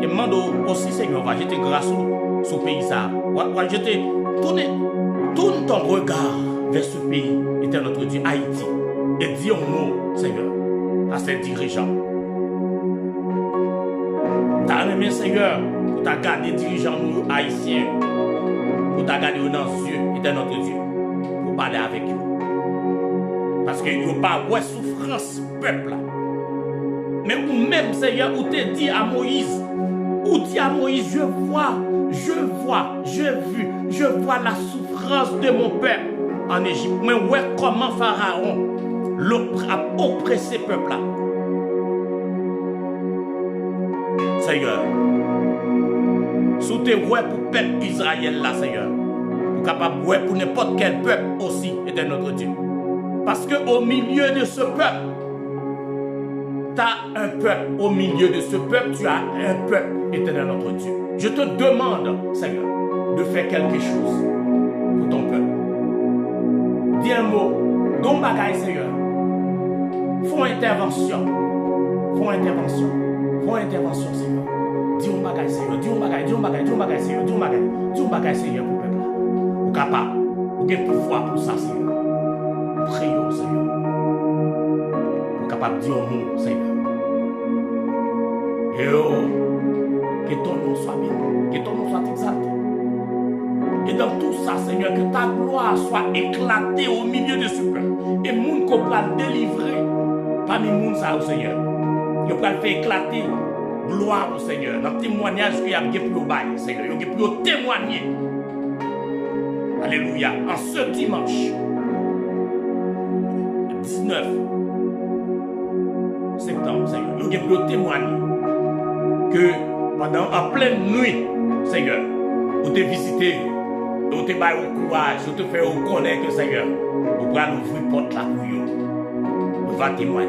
Et nous aussi, Seigneur, va jeter grâce sur ce pays. Va jeter, tourne ton regard vers ce pays, était notre Dieu, Haïti. Et disons-nous, Seigneur, à ses dirigeants. T'as aimé, Seigneur, pour t'as gardé les dirigeants haïtiens, pour t'as gardé dans les yeux, était notre Dieu, pour parler avec eux. Parce qu'il n'y a pas de souffrance, peuple. Mais vous-même, Seigneur, vous te dit à Moïse, je vois la souffrance de mon peuple en Égypte. Mais ouais, comment Pharaon a oppressé ce peuple-là. Seigneur, sous tes ouais pour le peuple Israël là, Seigneur, vous capable ouais pour n'importe quel peuple aussi, était notre Dieu. Parce qu'au milieu de ce peuple, tu as un peuple. Au milieu de ce peuple, tu as un peuple, éternel notre Dieu. Je te demande, Seigneur, de faire quelque chose pour ton peuple. Dis un mot, don bagaille, Seigneur. Fais intervention. Fais intervention. Fais intervention, Seigneur. Dis un bagaille, Seigneur. Dis un bagaille, Seigneur. Dis un bagaille, Seigneur, pour le peuple. Vous êtes capable. Vous avez pouvoir pour ça, Seigneur. Prions, Seigneur. Vous êtes capable de dire un mot, Seigneur. Et que ton nom soit béni, que ton nom soit exalté. Et dans tout ça, Seigneur, que ta gloire soit éclatée au milieu de ce peuple. Et moun qu'on va délivrer parmi moun ça, Seigneur. Il va faire éclater gloire au Seigneur. Dans le témoignage qu'il y a pour le Seigneur. Il y a pour témoigner. Alléluia. En ce dimanche 19 septembre, Seigneur, il y a pour témoigner que pendant en pleine nuit, Seigneur, vous te visiter, vous te bailler au courage, vous te faire reconnaître, Seigneur, vous allez ouvrir porte là pour vous. Nous allons témoigner.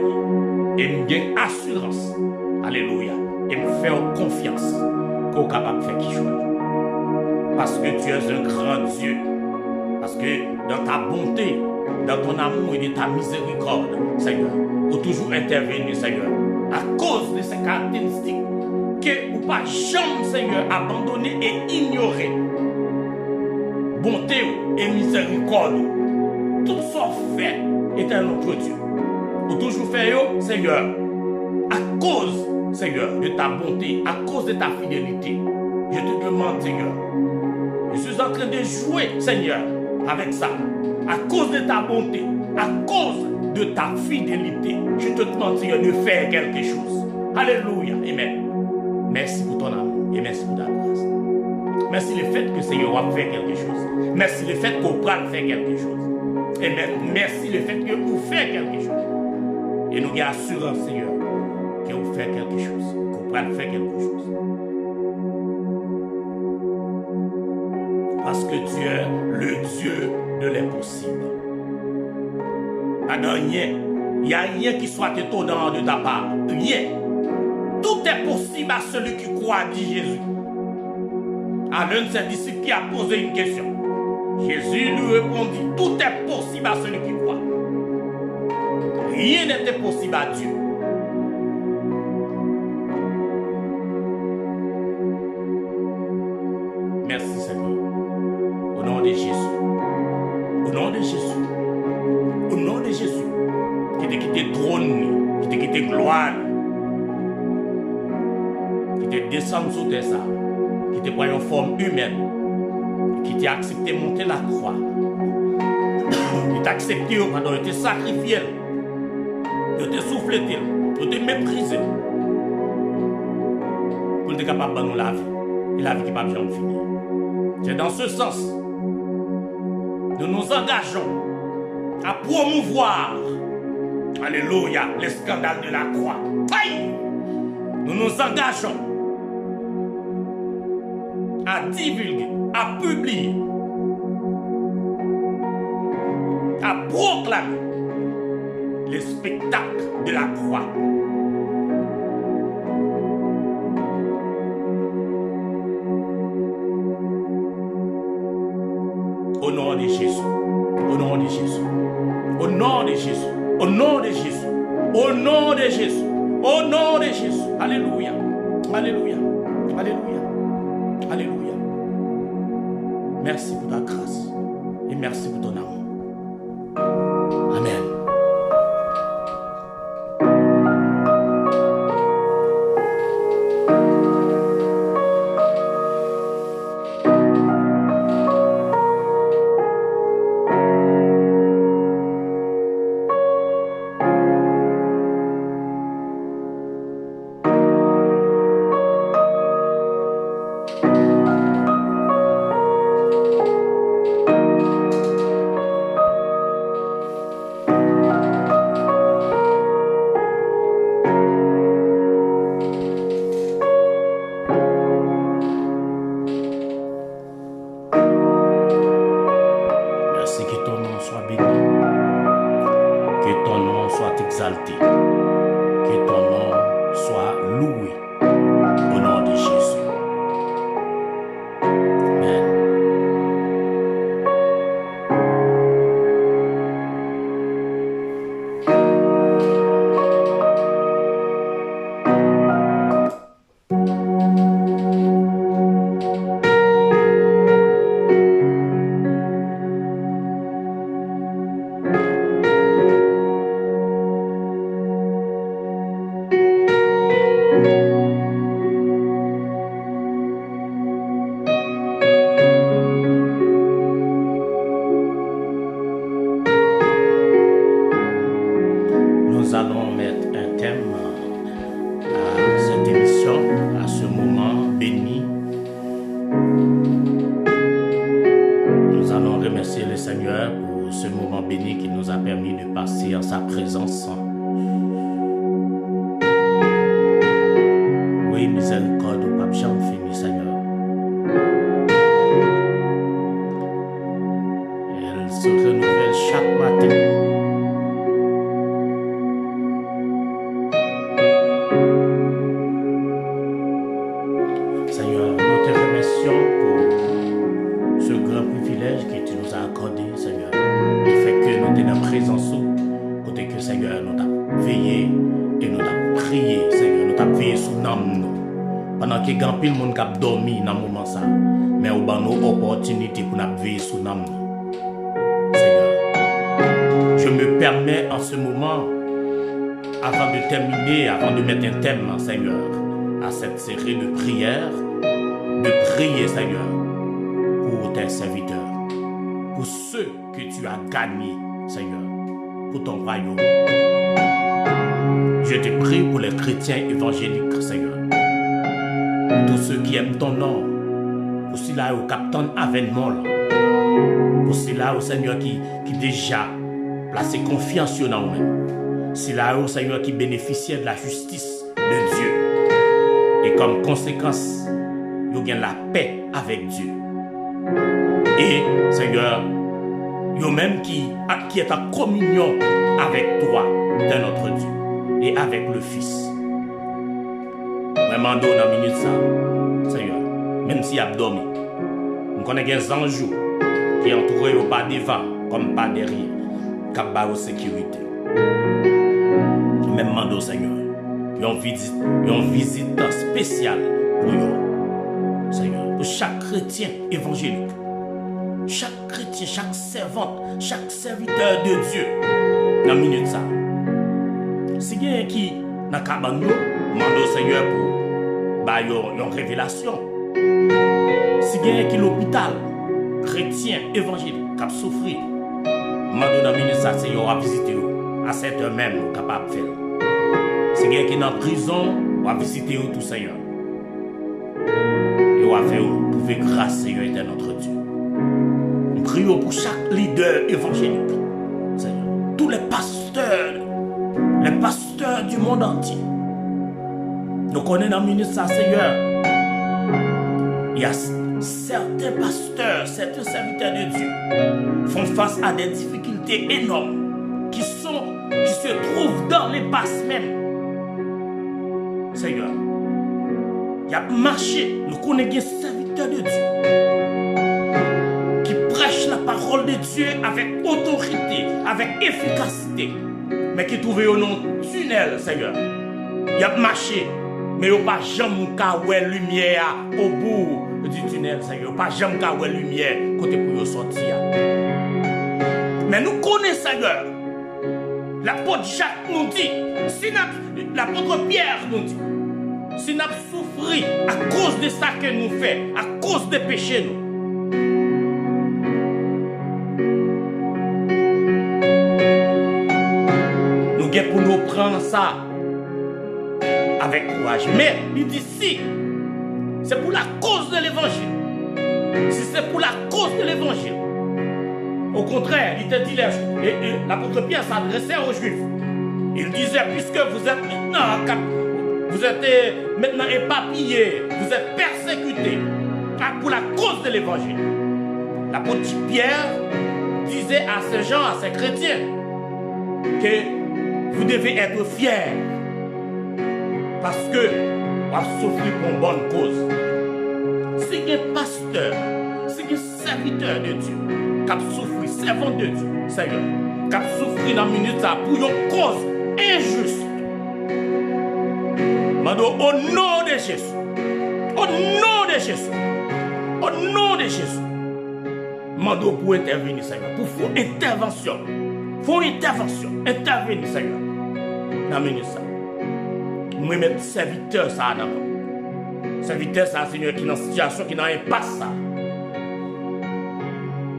Et nous avons assurance. Alléluia. Et nous faisons confiance qu'on est capable de faire quelque chose. Parce que tu es un grand Dieu. Parce que dans ta bonté, dans ton amour et de ta miséricorde, Seigneur, vous toujours intervenu, Seigneur, à cause de ces caractéristiques que vous pas jamais, Seigneur, abandonner et ignorer. Bonté et miséricorde, tout ça fait est un autre Dieu. Vous toujours fait, Seigneur, à cause, Seigneur, de ta bonté, à cause de ta fidélité. Je te demande, Seigneur, je suis en train de jouer, Seigneur, avec ça, à cause de ta bonté, à cause de ta fidélité. Je te demande, Seigneur, de faire quelque chose. Alléluia. Amen. Merci pour ton amour et merci pour ta grâce. Merci le fait que Seigneur va faire quelque chose. Merci le fait qu'on va faire quelque chose. Et merci le fait que vous faites quelque chose. Et nous avons assurance, Seigneur, que vous faites quelque chose. Qu'on va faire quelque chose. Parce que tu es le Dieu de l'impossible. Pas de rien. Il n'y a rien qui soit étonnant de ta part. Rien. Tout est possible à celui qui croit, dit Jésus. À l'un de ses disciples qui a posé une question. Jésus lui répondit, tout est possible à celui qui croit. Rien n'est impossible à Dieu. Merci Seigneur. Au nom de Jésus. Au nom de Jésus. Au nom de Jésus. Qui t'a quitté trône, qui t'a quitté gloire. Qui t'a descendu sous tes arbres. Qui t'a pris une forme humaine. Qui t'a accepté de monter la croix. Qui t'a accepté pendant que tu t'es sacrifié. Tu t'es soufflé, tu t'es méprisé. Pour être capable de nous la vie. Et la vie qui n'est pas bien finie. C'est dans ce sens nous nous engageons à promouvoir, alléluia, les scandales de la croix. Aïe! Nous nous engageons à divulguer, à publier, à proclamer les spectacles de la croix. Au nom de Jésus, au nom de Jésus, au nom de Jésus, au nom de Jésus, au nom de Jésus, au nom de Jésus. Alléluia, alléluia, alléluia, alléluia. Merci pour ta grâce et merci pour ton amour. Amen. Avant de mettre un thème, Seigneur, à cette série de prières, de prier, Seigneur, pour tes serviteurs, pour ceux que tu as gagnés, Seigneur, pour ton royaume. Je te prie pour les chrétiens évangéliques, Seigneur. Pour tous ceux qui aiment ton nom. Pour ceux-là au capitaine avènement là. Pour ceux-là, au Seigneur, qui déjà placé confiance en nous-mêmes. Ceux-là, au Seigneur, qui bénéficiaient de la justice de Dieu. Et comme conséquence, ils ont la paix avec Dieu. Et, Seigneur, ils même qui est en communion avec toi, de notre Dieu, et avec le Fils. Vraiment, dans la minute ça, Seigneur, même si il a dormi, nous connaissons des anges qui sont entourés pas devant, comme pas derrière, qui ont sécurité. Même mando, Seigneur, il y a une visite spéciale pour eux, Seigneur, pour chaque chrétien évangélique, chaque chrétien, chaque servante, chaque serviteur de Dieu, dans la minute ça. Si il y a qui dans le cabane, mando, Seigneur, pour une révélation. Si il y a qui l'hôpital, chrétien évangélique, qui a souffert, mando, dans la minute ça, Seigneur, a visité à cette heure même, capable de faire. Si quelqu'un qui est en prison, on va visiter tout, Seigneur. Et on va faire trouver grâce, Seigneur, éternel notre Dieu. Nous prions pour chaque leader évangélique, Seigneur. Tous les pasteurs du monde entier. Nous connaissons dans le ministère, Seigneur. Il y a certains pasteurs, certains serviteurs de Dieu font face à des difficultés énormes qui se trouvent dans les passes même. Seigneur, il y a marché, nous connaissons des serviteurs de Dieu qui prêchent la parole de Dieu avec autorité, avec efficacité, mais qui trouvent un tunnel, Seigneur. Il y a marché, mais il n'y a pas jamais de lumière au bout du tunnel, Seigneur. Il n'y a pas jamais de lumière côté pour sortir. Mais nous connaissons, Seigneur. L'apôtre Jacques nous dit, l'apôtre Pierre nous dit, si nous souffrons à cause de ça que nous faisons, à cause des péchés, nous devons pour nous prendre ça avec courage. Mais il dit si c'est pour la cause de l'évangile, si c'est pour la cause de l'évangile, au contraire, il te dit, l'apôtre Pierre s'adressait aux Juifs. Il disait, puisque vous êtes maintenant éparpillés, vous êtes persécutés pour la cause de l'évangile. L'apôtre Pierre disait à ces gens, à ces chrétiens, que vous devez être fiers parce que vous avez souffert pour une bonne cause. Si un pasteur, si un serviteur de Dieu, qui a souffert, servant de Dieu, Seigneur, qui a souffert dans la minute pour une cause injuste. Mando, au nom de Jésus, au nom de Jésus, au nom de Jésus, mando pour intervenir, Seigneur, pour faire intervention, intervenir, Seigneur, dans la minute ça. Nous mettons serviteur ça dans serviteur ça, Seigneur, qui est dans une situation, qui n'a pas ça.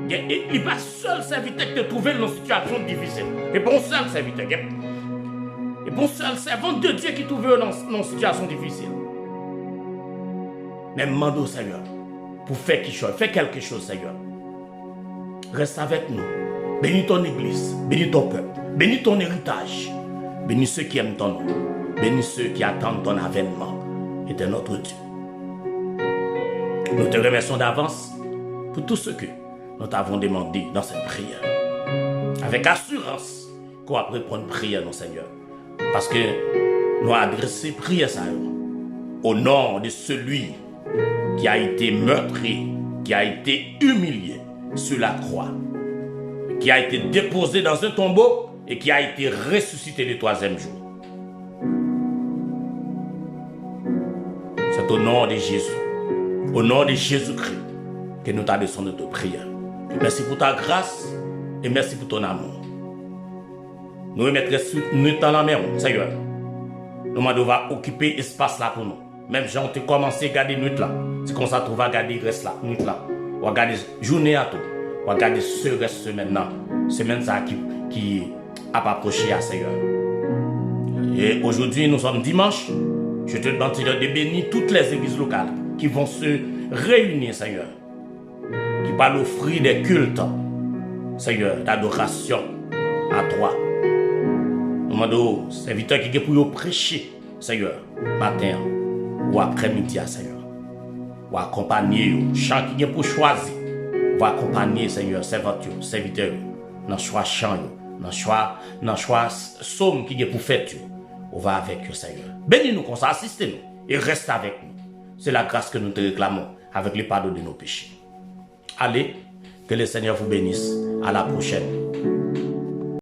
Il n'est pas seul serviteur qui te trouve dans une situation difficile. Et bon seul serviteur. Et bon seul servant de Dieu qui trouve dans une situation difficile. Mais demande, Seigneur, pour faire quelque chose, Seigneur. Reste avec nous. Bénis ton église, bénis ton peuple, bénis ton héritage, bénis ceux qui aiment ton nom, bénis ceux qui attendent ton avènement. Et de notre Dieu. Nous te remercions d'avance pour tout ce que nous t'avons demandé dans cette prière. Avec assurance qu'on va répondre prière, non Seigneur. Parce que nous avons adressé prière ça au nom de celui qui a été meurtri, qui a été humilié sur la croix, qui a été déposé dans un tombeau et qui a été ressuscité le 3e jour. C'est au nom de Jésus, au nom de Jésus-Christ, que nous t'adressons notre prière. Merci pour ta grâce et merci pour ton amour. Nous remettrons nous dans la mer, Seigneur. Nous devons occuper l'espace là pour nous. Même si on a commencé à garder nuit là, c'est comme ça qu'on va garder reste là, nuit là. On va garder journée à tout. On va garder ce reste semaine là. Semaine ça qui à approcher à Seigneur. Et aujourd'hui, nous sommes dimanche. Je te demande, Seigneur, de bénir toutes les églises locales qui vont se réunir, Seigneur, qui vont offrir des cultes, Seigneur, d'adoration à toi. Nous demandons aux serviteurs qui sont pour prêcher, Seigneur, matin ou après-midi, Seigneur, ou accompagner chant qui est pour choisir, ou accompagner, Seigneur, serviteurs, dans le choix chant, dans le choix somme qui est pour faire, on va avec eux, Seigneur. Bénis-nous comme ça, assistez-nous et reste avec nous. C'est la grâce que nous te réclamons avec le pardon de nos péchés. Allez, que le Seigneur vous bénisse. À la prochaine.